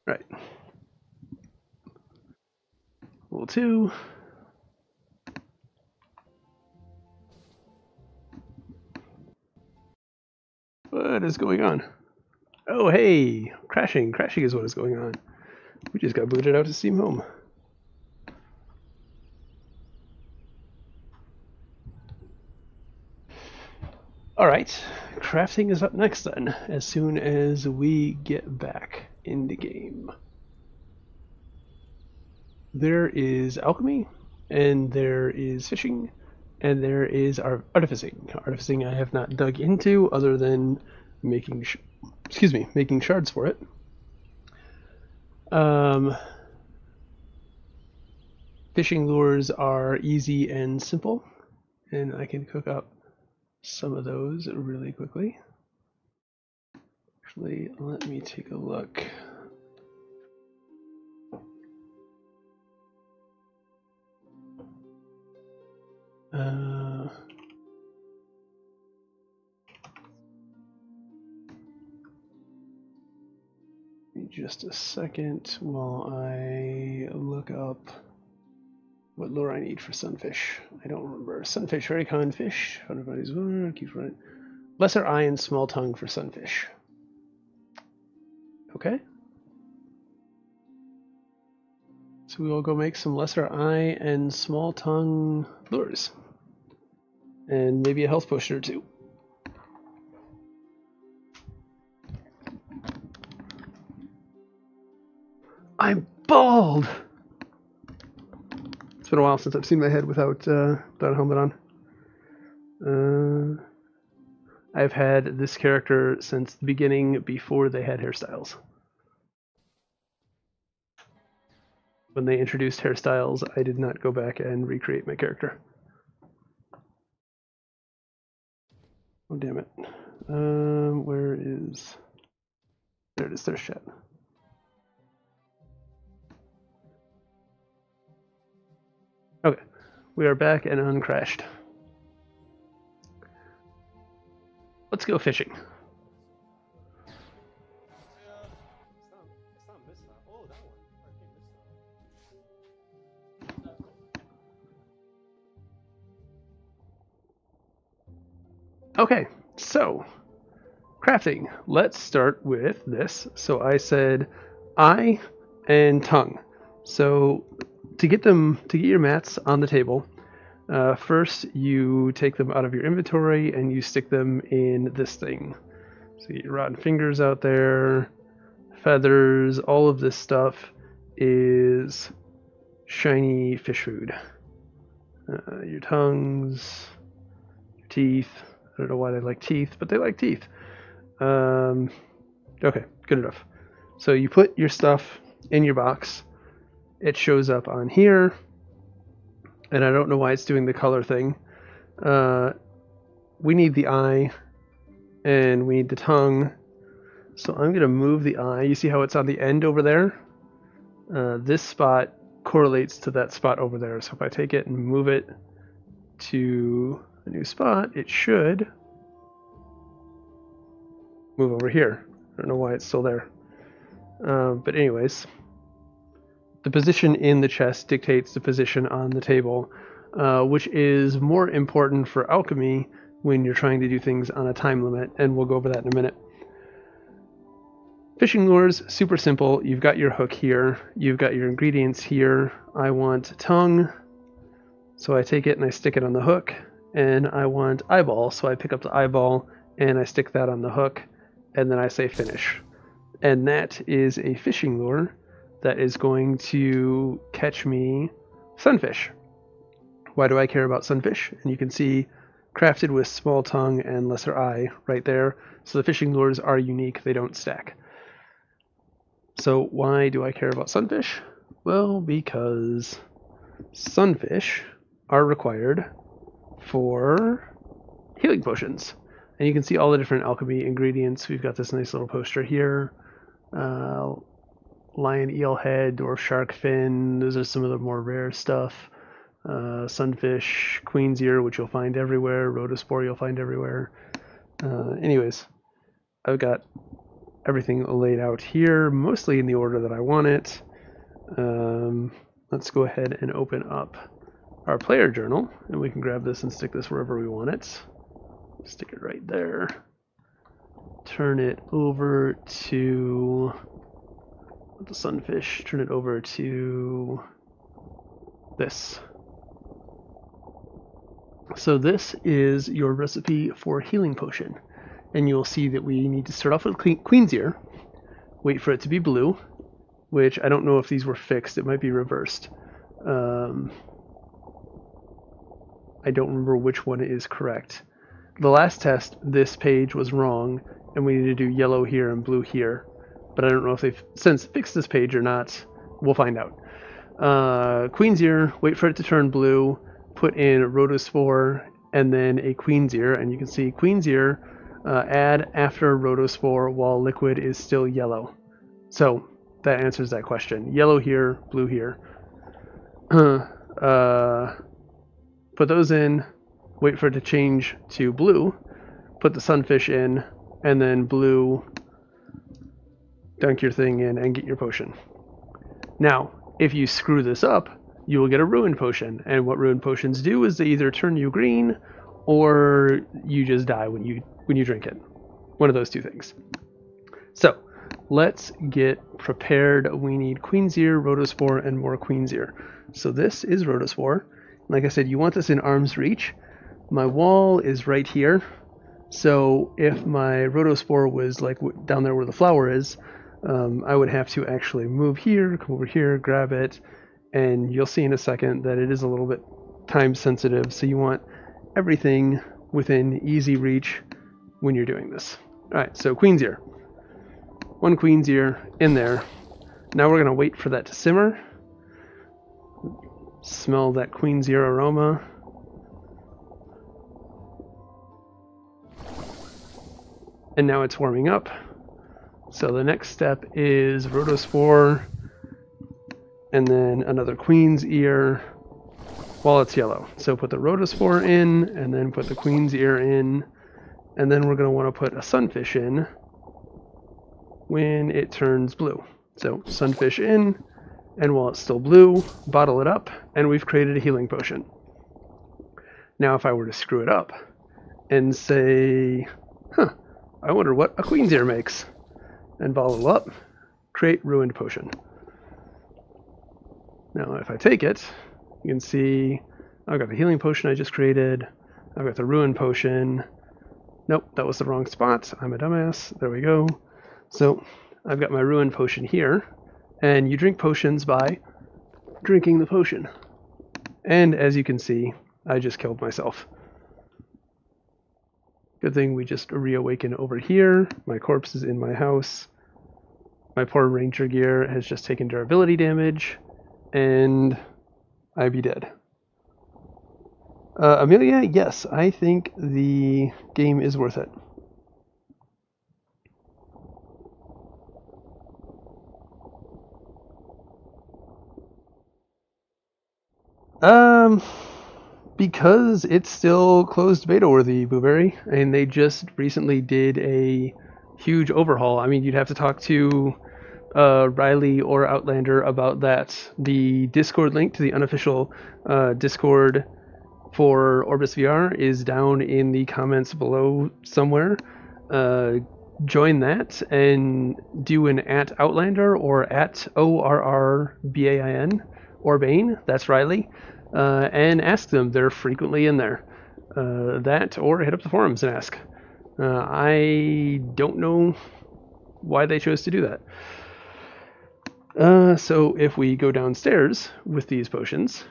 Right. Level 2. What is going on? Oh, hey! Crashing. Crashing is what is going on. We just got booted out to Steam Home. Alright, crafting is up next then, as soon as we get back in the game. There is alchemy, and there is fishing, and there is artificing. Artificing I have not dug into other than making shards for it. Fishing lures are easy and simple, and I can cook up some of those really quickly. Actually, let me take a look. Just a second while I look up what lure I need for sunfish. I don't remember. Sunfish, very common fish. Keeps running. Lesser eye and small tongue for sunfish. Okay. So we will go make some lesser eye and small tongue lures. And maybe a health potion or two. I'm bald! It's been a while since I've seen my head without a helmet on. I've had this character since the beginning, before they had hairstyles. When they introduced hairstyles, I did not go back and recreate my character. Oh, damn it. Where is... There it is, there's chat. Okay, we are back and uncrashed. Let's go fishing. Okay, so crafting. Let's start with this. So I said eye and tongue. So to get your mats on the table, first you take them out of your inventory and you stick them in this thing. So you get your rotten fingers out there, feathers, all of this stuff is shiny fish food. Your tongues, your teeth. I don't know why they like teeth, but they like teeth. Okay, good enough. So you put your stuff in your box. It shows up on here, and I don't know why it's doing the color thing. We need the eye, and we need the tongue. So I'm going to move the eye. You see how it's on the end over there? This spot correlates to that spot over there. So if I take it and move it to a new spot, it should move over here. I don't know why it's still there. But anyways, the position in the chest dictates the position on the table, which is more important for alchemy when you're trying to do things on a time limit, and we'll go over that in a minute. Fishing lures, super simple. You've got your hook here, you've got your ingredients here. I want tongue, so I take it and I stick it on the hook, and I want eyeball, so I pick up the eyeball and I stick that on the hook, and then I say finish. And that is a fishing lure. that is going to catch me sunfish. Why do I care about sunfish? And you can see crafted with small tongue and lesser eye right there. So the fishing lures are unique, they don't stack. So why do I care about sunfish? Well, because sunfish are required for healing potions. And you can see all the different alchemy ingredients. We've got this nice little poster here. Lion eel head or shark fin. Those are some of the more rare stuff. Sunfish, queen's ear, which you'll find everywhere. Rhodospore you'll find everywhere. Anyways, I've got everything laid out here, mostly in the order that I want it. Let's go ahead and open up our player journal, and we can grab this and stick this wherever we want it. Stick it right there. Turn it over to the sunfish. Turn it over to this. So this is your recipe for healing potion. And you'll see that we need to start off with queen's ear, wait for it to be blue, which I don't know if these were fixed. It might be reversed. I don't remember which one is correct. The last test, this page was wrong, and we need to do yellow here and blue here. But I don't know if they've since fixed this page or not. We'll find out. Queen's ear, wait for it to turn blue, put in rhodospore, and then a queen's ear. And you can see queen's ear, add after rhodospore while liquid is still yellow. So that answers that question. Yellow here, blue here. Put those in, wait for it to change to blue, put the sunfish in, and then blue, dunk your thing in and get your potion. Now, if you screw this up, you will get a ruined potion, and what ruined potions do is they either turn you green or you just die when you drink it. One of those two things. So, let's get prepared. We need queen's ear, rhodospore, and more queen's ear. So this is rhodospore. Like I said, you want this in arm's reach. My wall is right here. So if my rhodospore was like down there where the flower is, I would have to actually move here, come over here, grab it, and you'll see in a second that it is a little bit time sensitive. So you want everything within easy reach when you're doing this. All right, so queen's ear. One queen's ear in there. Now we're going to wait for that to simmer. Smell that queen's ear aroma. And now it's warming up. So the next step is rhodospore, and then another queen's ear while it's yellow. So put the rhodospore in, and then put the queen's ear in, and then we're going to want to put a sunfish in when it turns blue. So sunfish in, and while it's still blue, bottle it up, and we've created a healing potion. Now if I were to screw it up and say, I wonder what a queen's ear makes, and bottle up, create ruined potion. Now if I take it, you can see I've got the healing potion I just created, I've got the ruined potion. Nope, that was the wrong spot. I'm a dumbass. There we go. So I've got my ruined potion here. And you drink potions by drinking the potion. And as you can see, I just killed myself. Good thing we just reawaken over here. My corpse is in my house. My poor ranger gear has just taken durability damage. And I be dead. Amelia, yes, I think the game is worth it. Because it's still closed beta worthy, Booberry, and they just recently did a huge overhaul. I mean, you'd have to talk to Riley or Outlander about that. The Discord link to the unofficial Discord for Orbus VR is down in the comments below somewhere. Join that and do an @Outlander or @ORRBAIN or Bane, that's Riley, and ask them. They're frequently in there. That, or hit up the forums and ask. I don't know why they chose to do that. So if we go downstairs with these potions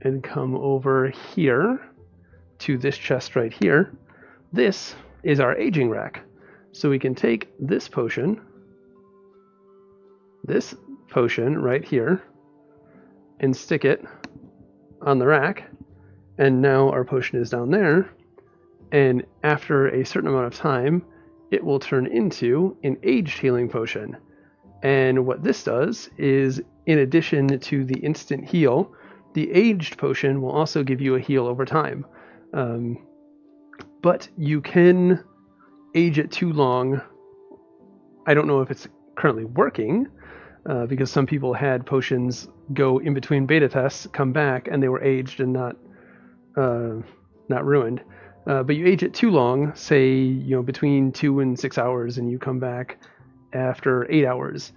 and come over here to this chest right here, this is our aging rack. So we can take this potion right here, and stick it on the rack, and now our potion is down there, and after a certain amount of time it will turn into an aged healing potion. And what this does is, in addition to the instant heal, the aged potion will also give you a heal over time. But you can age it too long. I don't know if it's currently working, because some people had potions go in between beta tests, come back, and they were aged and not ruined. But you age it too long, say between 2 and 6 hours, and you come back after 8 hours,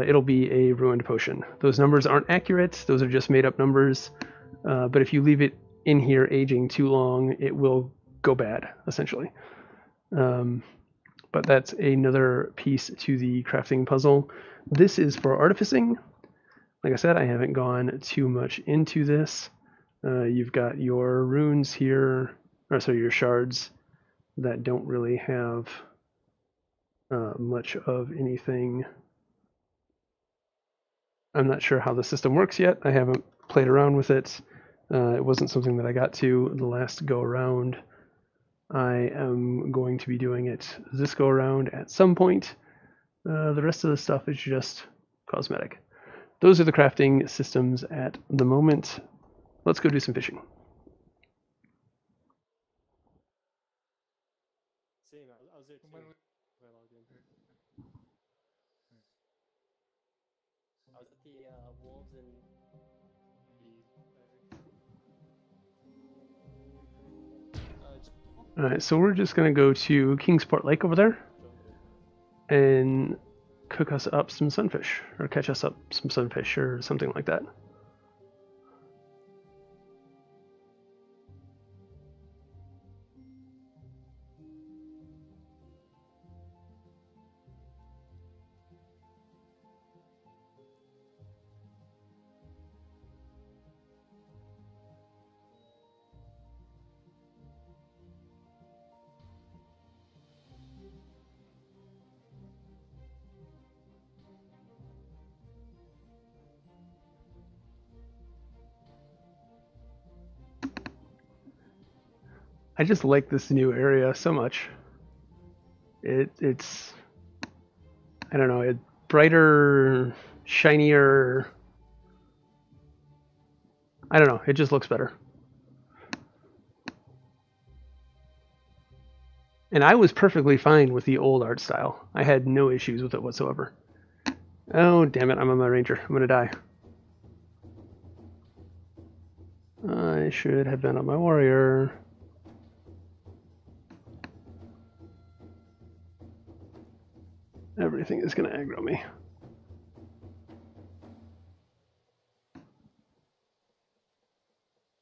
it'll be a ruined potion. Those numbers aren't accurate; those are just made up numbers. But if you leave it in here aging too long, it will go bad, essentially. But that's another piece to the crafting puzzle. This is for artificing. Like I said, I haven't gone too much into this. You've got your runes here, or sorry, your shards that don't really have much of anything. I'm not sure how the system works yet. I haven't played around with it. It wasn't something that I got to the last go around. I am going to be doing it this go around at some point. The rest of the stuff is just cosmetic. Those are the crafting systems at the moment. Let's go do some fishing. Same, I was there too. When I logged in. I was at the wolves and the Alright, so we're just going to go to Kingsport Lake over there and cook us up some sunfish, or catch us up some sunfish, or something like that. I just like this new area so much. It's I don't know, it's brighter, shinier. I don't know, it just looks better. And I was perfectly fine with the old art style. I had no issues with it whatsoever. Oh, damn it, I'm on my ranger. I'm gonna die. I should have been on my warrior. Everything is going to aggro me.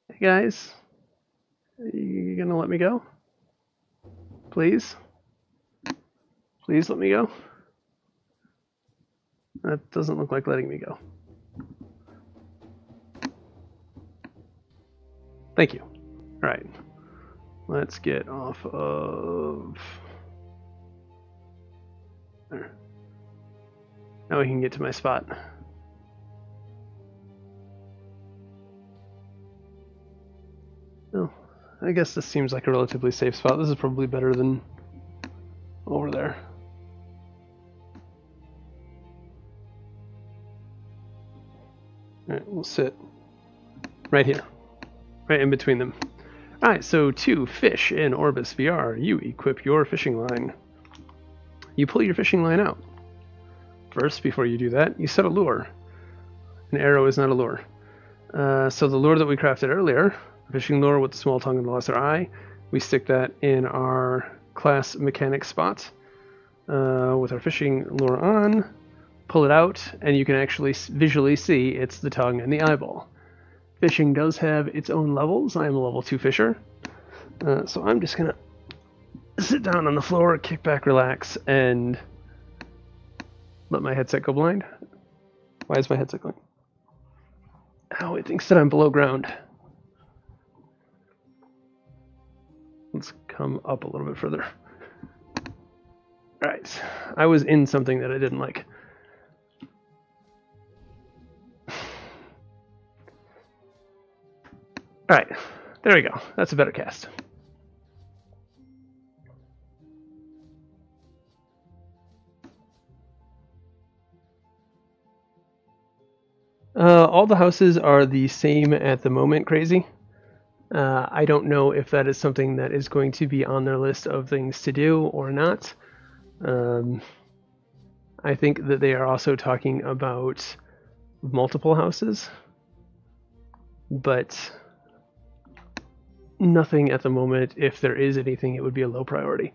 Hey guys, are you going to let me go? Please? Please let me go? That doesn't look like letting me go. Thank you. Alright. Let's get off of... There. Now we can get to my spot. Oh, I guess this seems like a relatively safe spot. This is probably better than over there. Alright, we'll sit right here. Right in between them. Alright, so to fish in Orbus VR, you equip your fishing line. You pull your fishing line out. First, before you do that, you set a lure. An arrow is not a lure. So the lure that we crafted earlier, fishing lure with the small tongue and the lesser eye, we stick that in our class mechanic spot with our fishing lure on, pull it out, and you can actually visually see it's the tongue and the eyeball. Fishing does have its own levels. I am a level 2 fisher. So I'm just going to sit down on the floor, kick back, relax, and let my headset go blind. Why is my headset going? Ow, it thinks that I'm below ground. Let's come up a little bit further. Alright, I was in something that I didn't like. Alright, there we go. That's a better cast. All the houses are the same at the moment, Crazy. I don't know if that is something that is going to be on their list of things to do or not. I think that they are also talking about multiple houses, but nothing at the moment. If there is anything, it would be a low priority.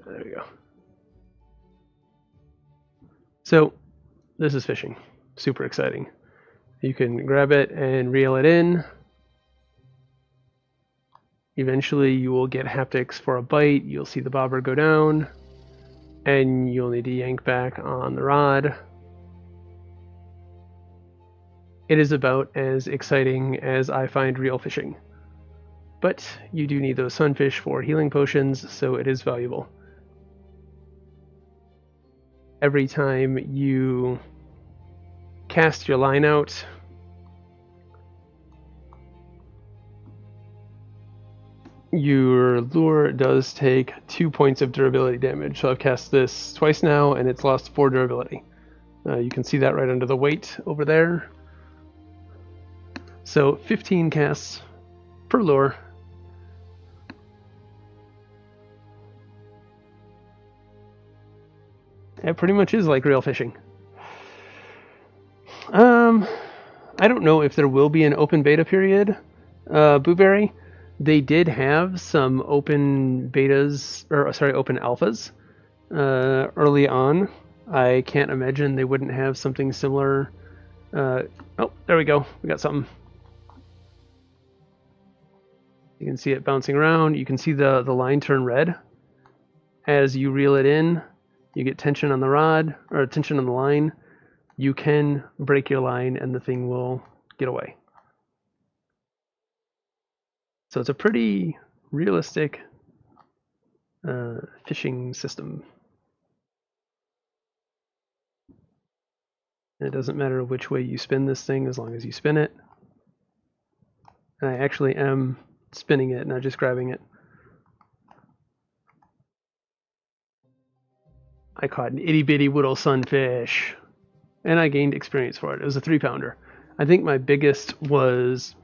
There we go. So this is fishing. Super exciting. You can grab it and reel it in. Eventually you will get haptics for a bite. You'll see the bobber go down, and you'll need to yank back on the rod. It is about as exciting as I find reel fishing. But you do need those sunfish for healing potions, so it is valuable. Every time you cast your line out, your lure does take 2 points of durability damage. So I've cast this twice now, and it's lost 4 durability. You can see that right under the weight over there. So 15 casts per lure. It pretty much is like real fishing. I don't know if there will be an open beta period, Booberry. They did have some open betas, or sorry, open alphas early on. I can't imagine they wouldn't have something similar. Oh, there we go. We got something. You can see it bouncing around. You can see the line turn red as you reel it in. You get tension on the rod, or tension on the line. You can break your line and the thing will get away. So it's a pretty realistic fishing system. And it doesn't matter which way you spin this thing as long as you spin it. And I actually am spinning it, not just grabbing it. I caught an itty bitty little sunfish, and I gained experience for it. It was a 3-pounder. I think my biggest was,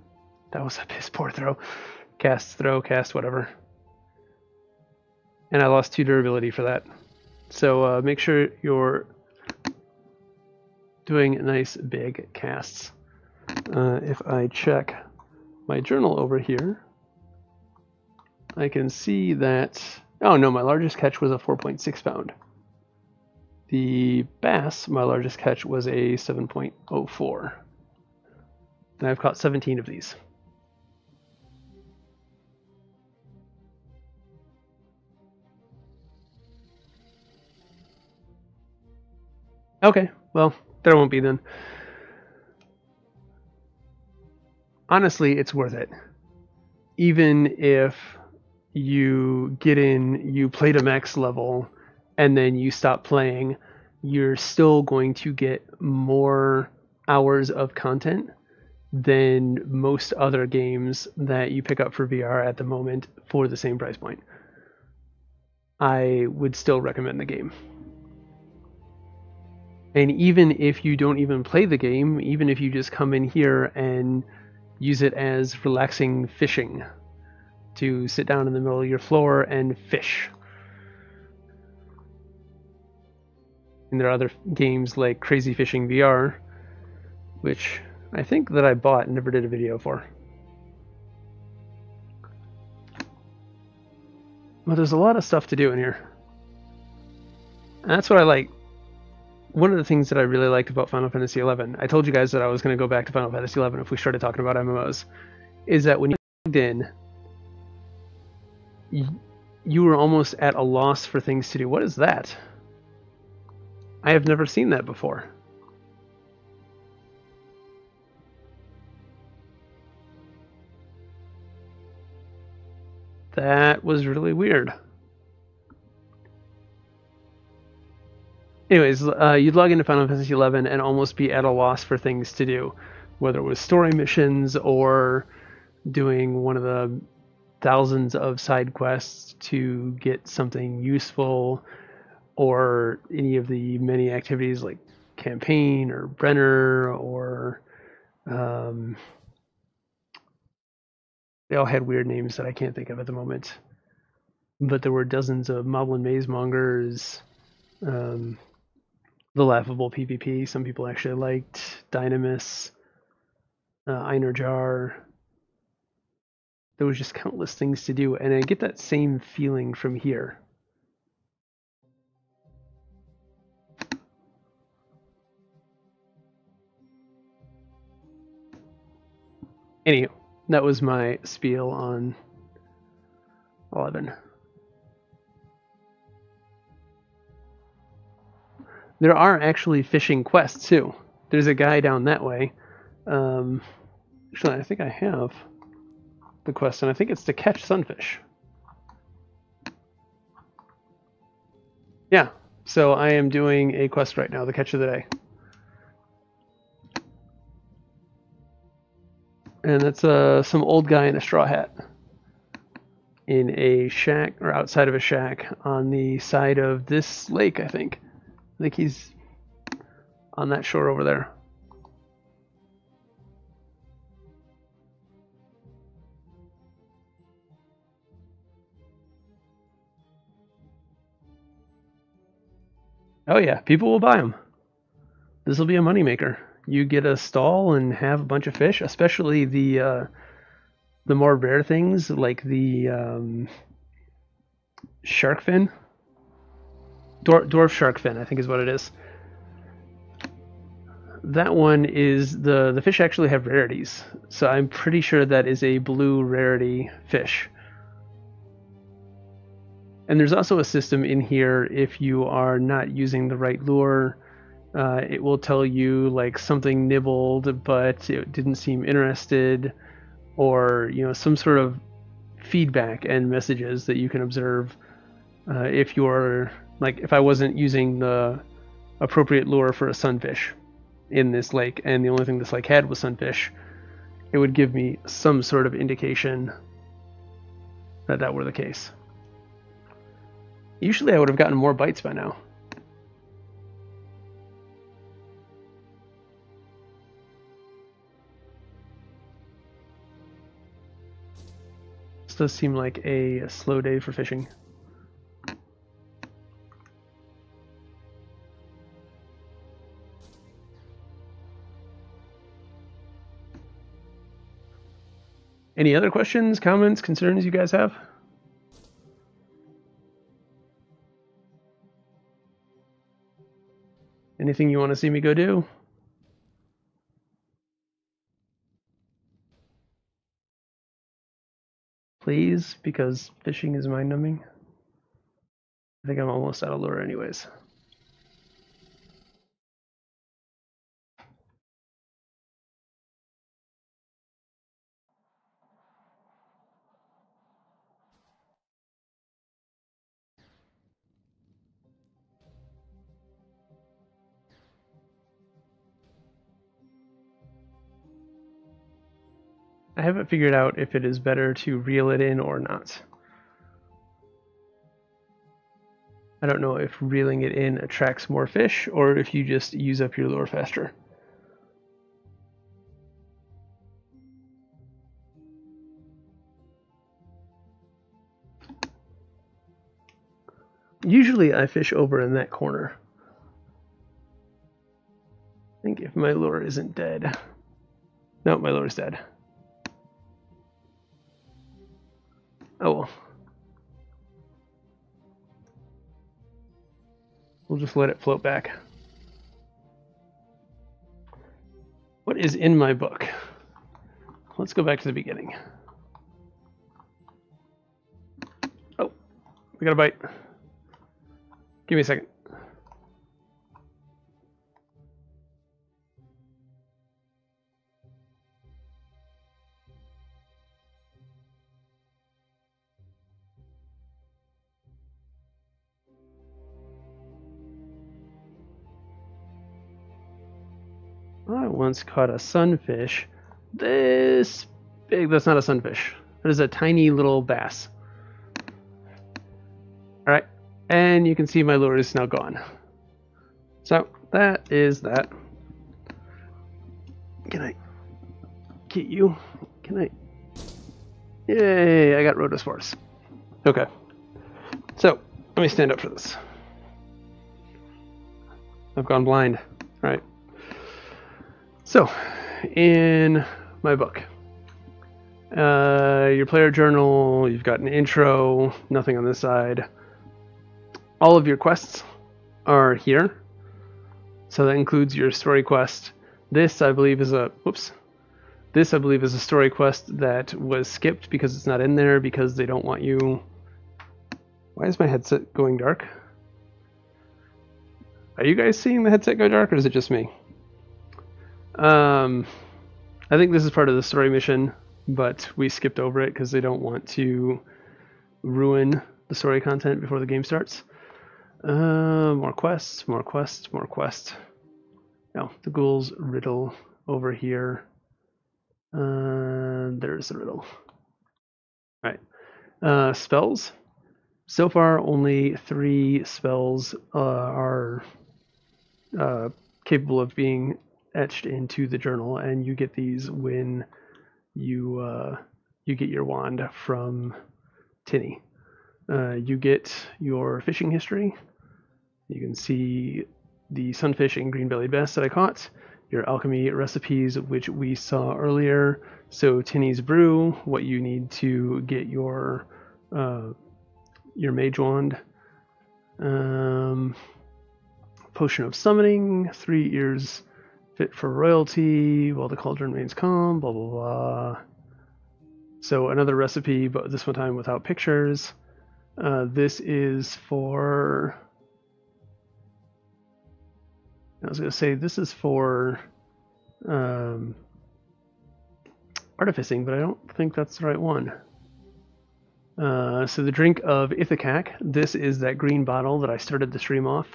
that was a piss poor throw. Cast, throw, cast, whatever. And I lost 2 durability for that. So make sure you're doing nice big casts. If I check my journal over here, I can see that, oh no, my largest catch was a 4.6 pound. The bass, my largest catch was a 7.04. And I've caught 17 of these. Okay, well, there won't be then. Honestly, it's worth it. Even if you get in, you play to max level, and then you stop playing, you're still going to get more hours of content than most other games that you pick up for VR at the moment for the same price point. I would still recommend the game. And even if you don't even play the game, even if you just come in here and use it as relaxing fishing, to sit down in the middle of your floor and fish. And there are other games like Crazy Fishing VR, which I think that I bought and never did a video for. But there's a lot of stuff to do in here. And that's what I like. One of the things that I really liked about Final Fantasy XI, I told you guys that I was going to go back to Final Fantasy XI if we started talking about MMOs, is that when you logged in, you were almost at a loss for things to do. What is that? I have never seen that before. That was really weird. Anyways, you'd log into Final Fantasy XI and almost be at a loss for things to do, whether it was story missions or doing one of the thousands of side quests to get something useful, or any of the many activities like campaign or Brenner, or they all had weird names that I can't think of at the moment. But there were dozens of Moblin Maze Mongers, the laughable PvP some people actually liked, Dynamis, Einar Jar. There was just countless things to do, and I get that same feeling from here. Anywho, that was my spiel on 11. There are actually fishing quests too. There's a guy down that way. Actually, I think I have the quest, and I think it's to catch sunfish. Yeah, so I am doing a quest right now, the catch of the day. And that's some old guy in a straw hat in a shack, or outside of a shack on the side of this lake, I think. I think he's on that shore over there. Oh yeah, people will buy them. This will be a moneymaker. You get a stall and have a bunch of fish, especially the more rare things like the shark fin. Dwarf shark fin, I think is what it is. That one is the fish actually have rarities, so I'm pretty sure that is a blue rarity fish. And there's also a system in here, if you are not using the right lure, it will tell you like something nibbled but it didn't seem interested, or some sort of feedback and messages that you can observe. If you're like, if I wasn't using the appropriate lure for a sunfish in this lake, and the only thing this lake had was sunfish, it would give me some sort of indication that that were the case. Usually I would have gotten more bites by now. This does seem like a slow day for fishing. Any other questions, comments, concerns you guys have? Anything you want to see me go do? Please, because fishing is mind-numbing. I think I'm almost out of lure anyways. I haven't figured out if it is better to reel it in or not. I don't know if reeling it in attracts more fish or if you just use up your lure faster. Usually I fish over in that corner. I think if my lure isn't dead. No, my lure's dead. Oh well. We'll just let it float back. What is in my book? Let's go back to the beginning. Oh, we got a bite. Give me a second. I once caught a sunfish this big. That's not a sunfish. That is a tiny little bass. Alright, and you can see my lure is now gone. So, that is that. Can I get you? Can I? Yay, I got rotospores. Okay. So, let me stand up for this. I've gone blind. Alright. So, in my book, your player journal, you've got an intro, nothing on this side. All of your quests are here. So that includes your story quest. This, I believe, is a This, I believe, is a story quest that was skipped because it's not in there because they don't want you. Why is my headset going dark? Are you guys seeing the headset go dark, or is it just me? I think this is part of the story mission, but we skipped over it because they don't want to ruin the story content before the game starts. More quests, more quests, more quests. No, the ghouls, Riddle over here. There's the Riddle. Alright. Spells. So far, only 3 spells are capable of being etched into the journal, and you get these when you get your wand from Tinny. You get your fishing history. You can see the sunfish and green-bellied bass that I caught. Your alchemy recipes, which we saw earlier. So Tinny's brew, what you need to get your mage wand. Potion of summoning, 3 ears fit for royalty, while the cauldron remains calm, blah blah blah. So another recipe, but this one time without pictures. This is for... I was going to say this is for artificing, but I don't think that's the right one. So the drink of Ithacac, this is that green bottle that I started the stream off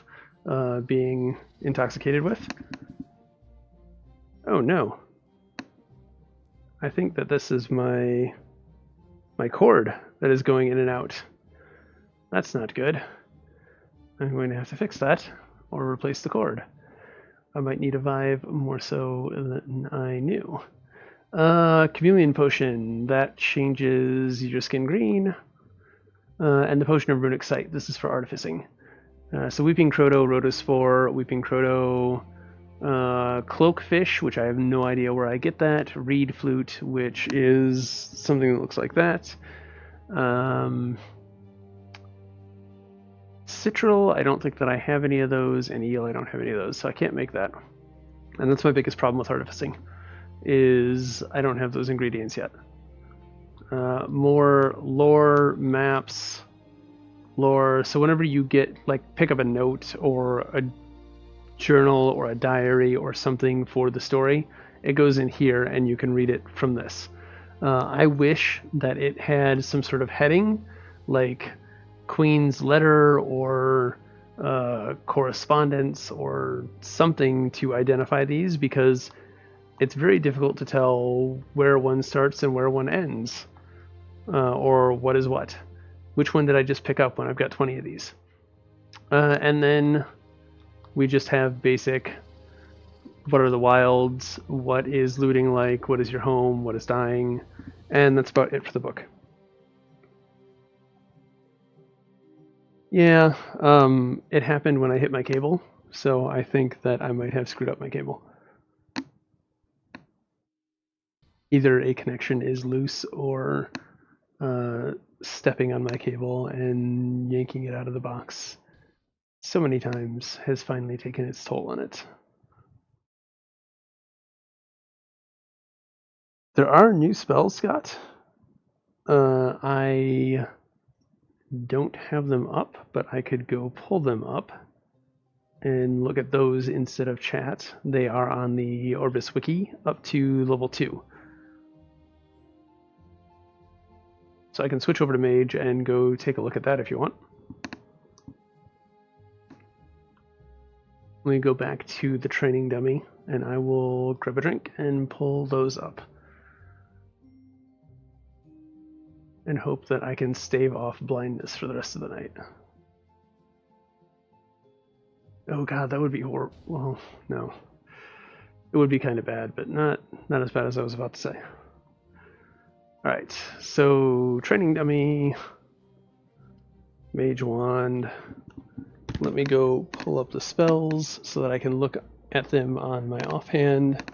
being intoxicated with. Oh no. I think that this is my cord that is going in and out. That's not good. I'm going to have to fix that or replace the cord. I might need a Vive more so than I knew. Chameleon potion, that changes your skin green. And the potion of runic sight, this is for artificing. So Weeping Croto, Rotospore, Weeping Croto, Cloakfish, which I have no idea where I get that. Reed Flute, which is something that looks like that. Citral, I don't think that I have any of those, and Eel, I don't have any of those, so I can't make that. And that's my biggest problem with artificing, is I don't have those ingredients yet. More lore, maps, lore. So whenever you get, like, pick up a note or a journal or a diary or something for the story, it goes in here and you can read it from this. I wish that it had some sort of heading, like Queen's letter or correspondence or something to identify these, because it's very difficult to tell where one starts and where one ends, or what is what. Which one did I just pick up when I've got 20 of these? And then we just have basic, what are the wilds, what is looting like, what is your home, what is dying, and that's about it for the book. Yeah, it happened when I hit my cable, so I think that I might have screwed up my cable. Either a connection is loose or stepping on my cable and yanking it out of the box so many times has finally taken its toll on it. There are new spells, Scott. I don't have them up, but I could go pull them up and look at those instead of chat. They are on the Orbus wiki up to level 2. So I can switch over to Mage and go take a look at that if you want. Let me go back to the training dummy and I will grab a drink and pull those up. And hope that I can stave off blindness for the rest of the night. Oh god, that would be horrible. Well, no. It would be kind of bad, but not as bad as I was about to say. Alright, so training dummy, mage wand. Let me go pull up the spells so that I can look at them on my offhand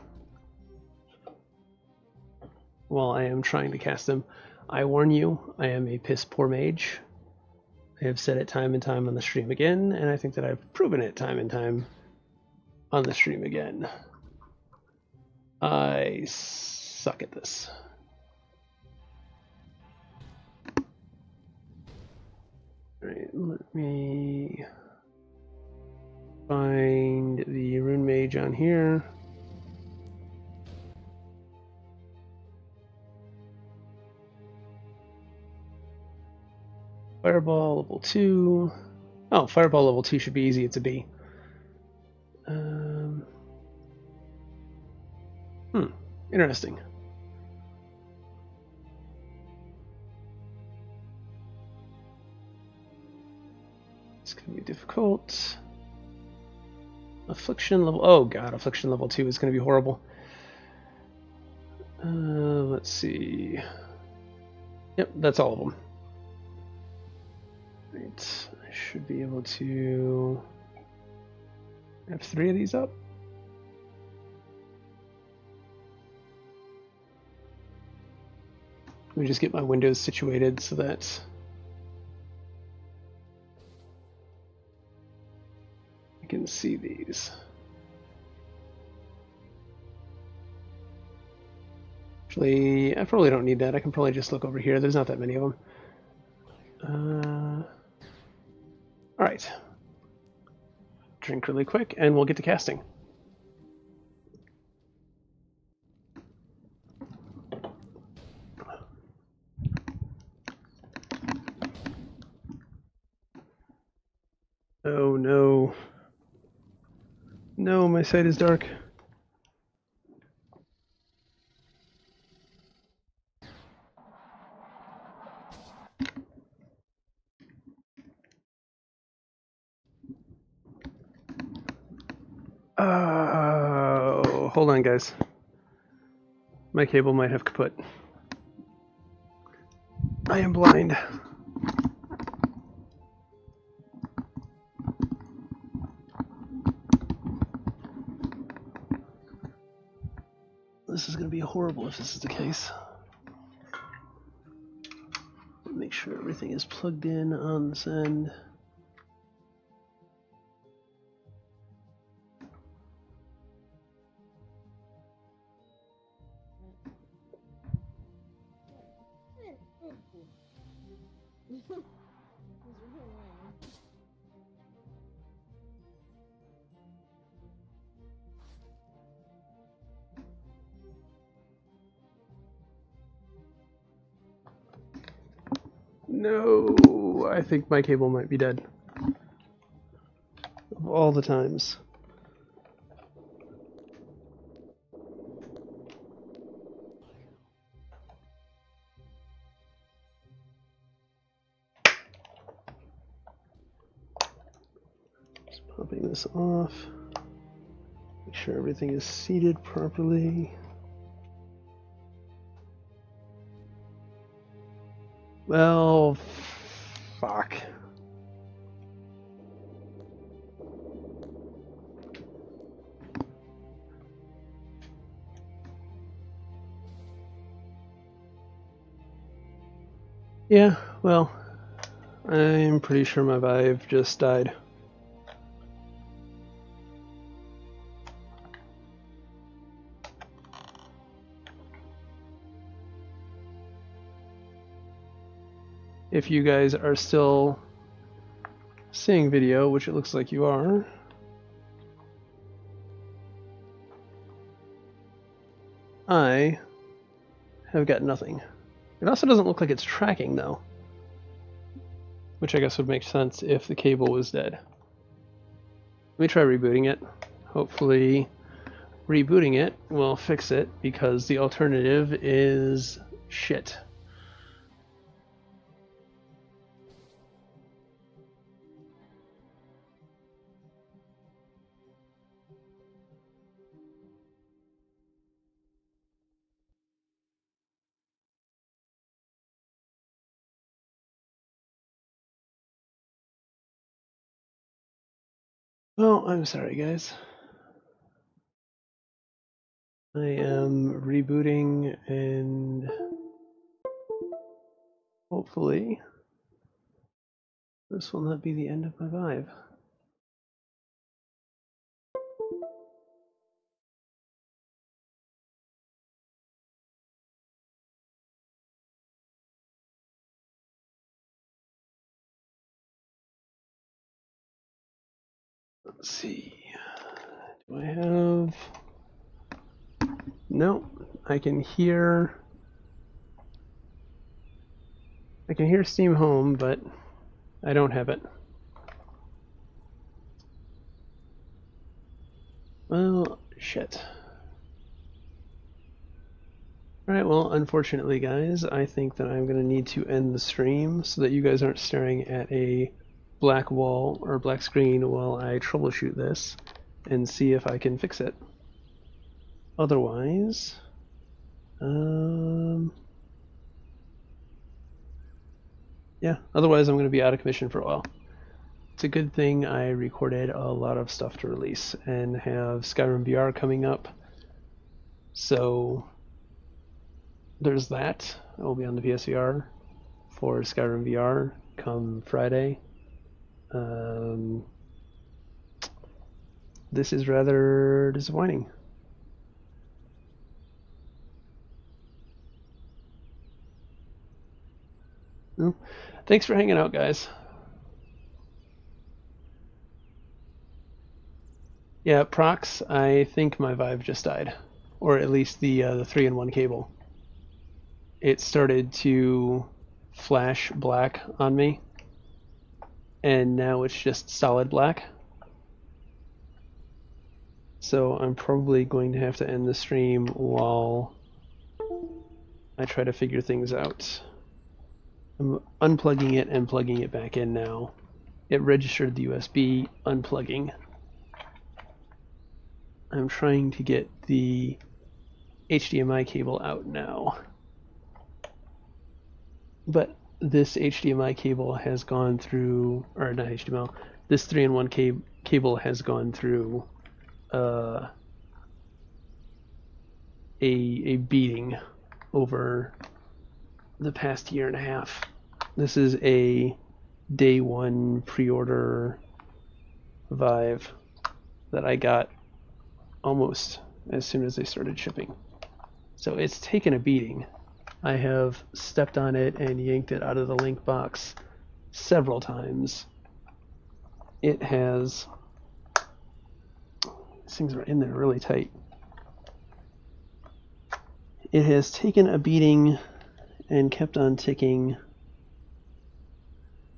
while I am trying to cast them. I warn you, I am a piss poor mage. I have said it time and time on the stream again, and I think that I've proven it time and time on the stream again. I suck at this. Alright, let me find the rune mage on here. Fireball level 2. Oh, Fireball level 2 should be easy. It's a B. Interesting. It's going to be difficult. Affliction level... Oh god, Affliction level 2 is going to be horrible. Let's see. Yep, that's all of them. Right, I should be able to have 3 of these up. Let me just get my windows situated so that I can see these. Actually, I probably don't need that. I can probably just look over here. There's not that many of them. Alright. Drink really quick and we'll get to casting. Oh no. No, my sight is dark. Oh, hold on, guys. My cable might have kaput. I am blind. This is going to be horrible if this is the case. Make sure everything is plugged in on this end. No, I think my cable might be dead. Of all the times. Just popping this off. Make sure everything is seated properly. Well, fuck. Yeah, well, I'm pretty sure my Vive just died. if you guys are still seeing video, which it looks like you are. I have got nothing. It also doesn't look like it's tracking though, which I guess would make sense if the cable was dead. Let me try rebooting it. Hopefully rebooting it will fix it, because the alternative is shit. Well, I'm sorry guys. I am rebooting, and hopefully this will not be the end of my Vive. Let's see. Do I have... No, I can hear Steam Home, but I don't have it. Well, shit. Alright, well, unfortunately, guys, I think that I'm going to need to end the stream so that you guys aren't staring at a black wall or black screen while I troubleshoot this and see if I can fix it. Otherwise, yeah, otherwise I'm going to be out of commission for a while. It's a good thing I recorded a lot of stuff to release and have Skyrim VR coming up. So there's that. I will be on the PSVR for Skyrim VR come Friday. This is rather disappointing. Well, thanks for hanging out, guys. Yeah, Prox, I think my Vive just died. Or at least the 3-in-1 cable. It started to flash black on me, and now it's just solid black. So I'm probably going to have to end the stream while I try to figure things out. I'm unplugging it and plugging it back in now. It registered the USB, unplugging. I'm trying to get the HDMI cable out now. But this HDMI cable has gone through, or not HDMI, this 3-in-1 cable has gone through a beating over the past year and a half. This is a day one pre-order Vive that I got almost as soon as they started shipping. So it's taken a beating. I have stepped on it and yanked it out of the link box several times. It has... These things are in there really tight. It has taken a beating and kept on ticking.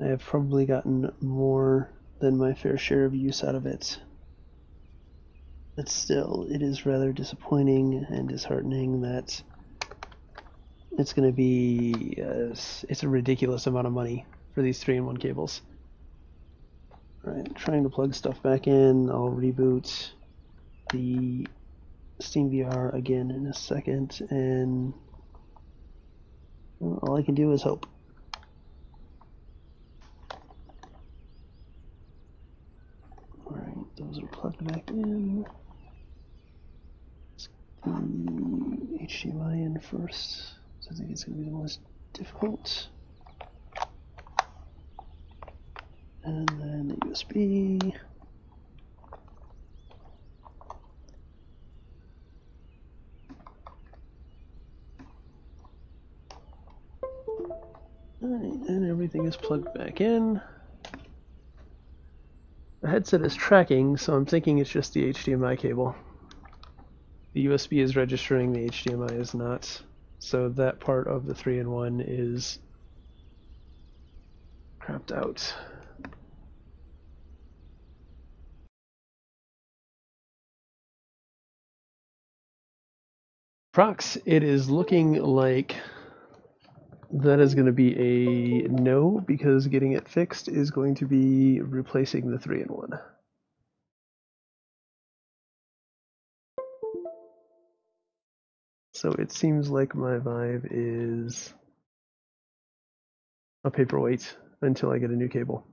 I have probably gotten more than my fair share of use out of it. But still, it is rather disappointing and disheartening that it's going to be... it's a ridiculous amount of money for these 3-in-1 cables. Alright, trying to plug stuff back in. I'll reboot the Steam VR again in a second, and well, all I can do is hope. Alright, those are plugged back in. Let's get the HDMI in first, so I think it's going to be the most difficult. And then the USB. Alright, and everything is plugged back in. The headset is tracking, so I'm thinking it's just the HDMI cable. The USB is registering, the HDMI is not. So that part of the 3-in-1 is crapped out. Prox, it is looking like that is going to be a no, because getting it fixed is going to be replacing the 3-in-1. So it seems like my Vive is a paperweight until I get a new cable.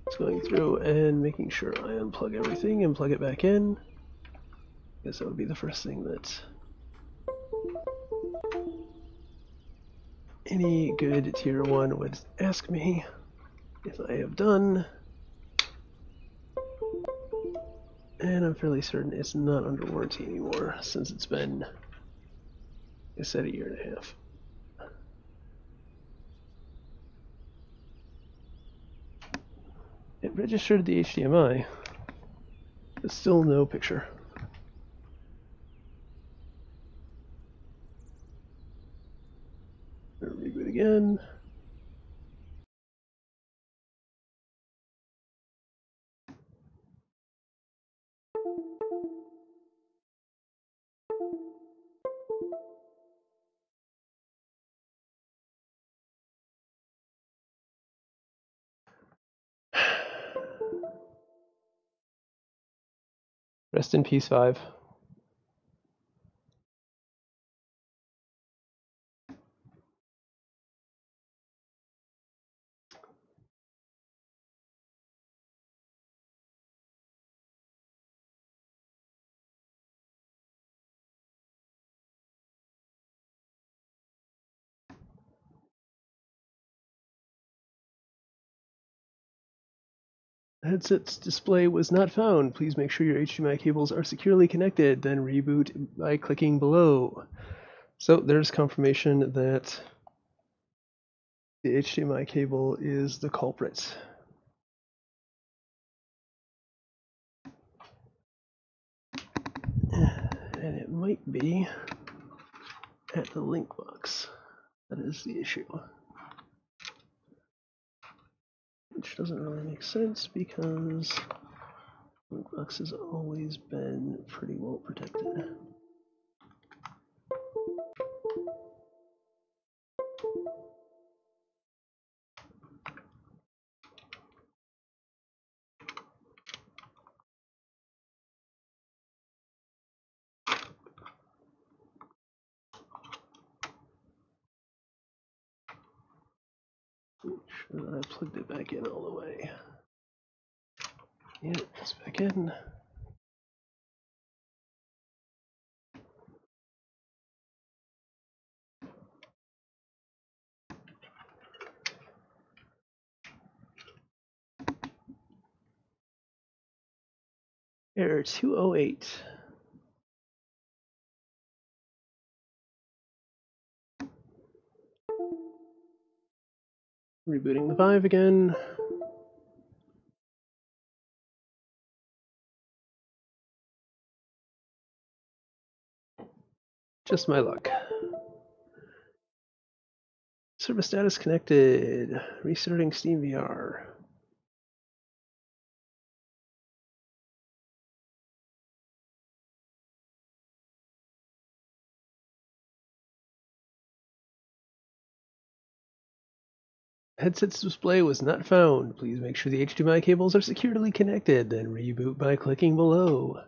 Just going through and making sure I unplug everything and plug it back in. I guess that would be the first thing that any good tier 1 would ask me if I have done. And I'm fairly certain it's not under warranty anymore, since it's been, like I said, 1.5 years. It registered the HDMI, but still no picture. Reboot again. Rest in peace, Vive. The headset's display was not found. Please make sure your HDMI cables are securely connected, then reboot by clicking below. So there's confirmation that the HDMI cable is the culprit. And it might be at the link box. That is the issue. Which doesn't really make sense because link box has always been pretty well protected. Make sure that I plugged it back in all the way. Yeah, it's back in. Error 208. Rebooting the Vive again. Just my luck. Service status connected. Restarting SteamVR. headset's display was not found. Please make sure the HDMI cables are securely connected, then reboot by clicking below.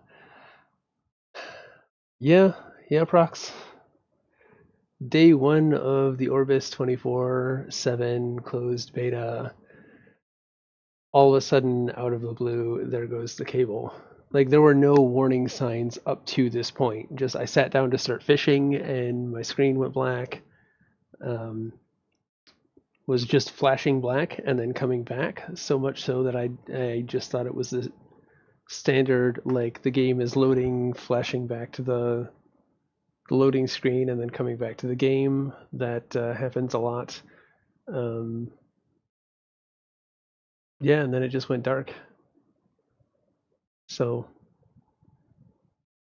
Yeah, Prox. Day 1 of the Orbus 24/7 closed beta. All of a sudden, out of the blue, there goes the cable. Like, there were no warning signs up to this point. Just I sat down to start fishing, and my screen went black. Was just flashing black and then coming back, so much so that I just thought it was the standard, like, the game is loading, flashing back to the loading screen, and then coming back to the game. That happens a lot. Yeah, and then it just went dark. So,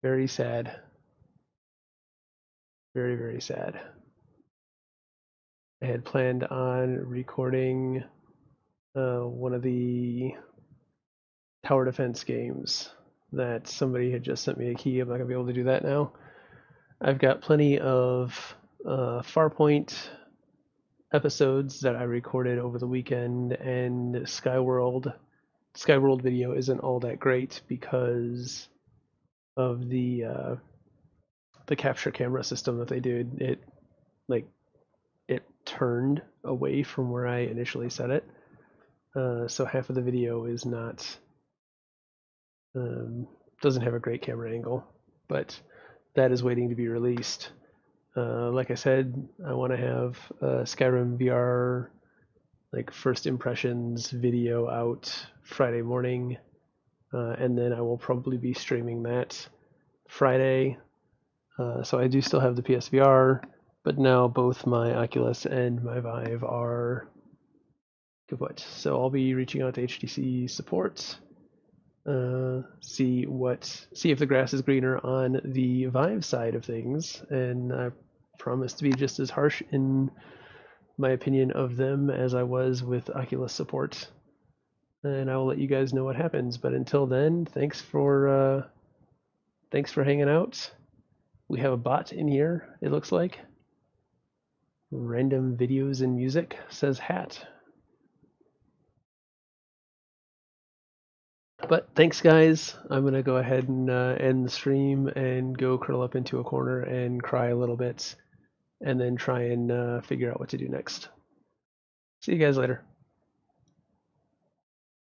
very sad. Very, very sad. I had planned on recording one of the tower defense games that somebody had just sent me a key. I'm not going to be able to do that now. I've got plenty of Farpoint episodes that I recorded over the weekend, and Skyworld video isn't all that great because of the capture camera system that they did. It turned away from where I initially set it, so half of the video is not doesn't have a great camera angle, but that is waiting to be released. Like I said, I want to have Skyrim VR, like, first impressions video out Friday morning, and then I will probably be streaming that Friday. So I do still have the PSVR, but now both my Oculus and my Vive are kaput. So I'll be reaching out to HTC support, see if the grass is greener on the Vive side of things, and I promise to be just as harsh in my opinion of them as I was with Oculus support. And I will let you guys know what happens. But until then, thanks for hanging out. We have a bot in here, it looks like. Random videos and music, says Hat. But thanks, guys. I'm going to go ahead and end the stream and go curl up into a corner and cry a little bit, and then try and figure out what to do next. See you guys later.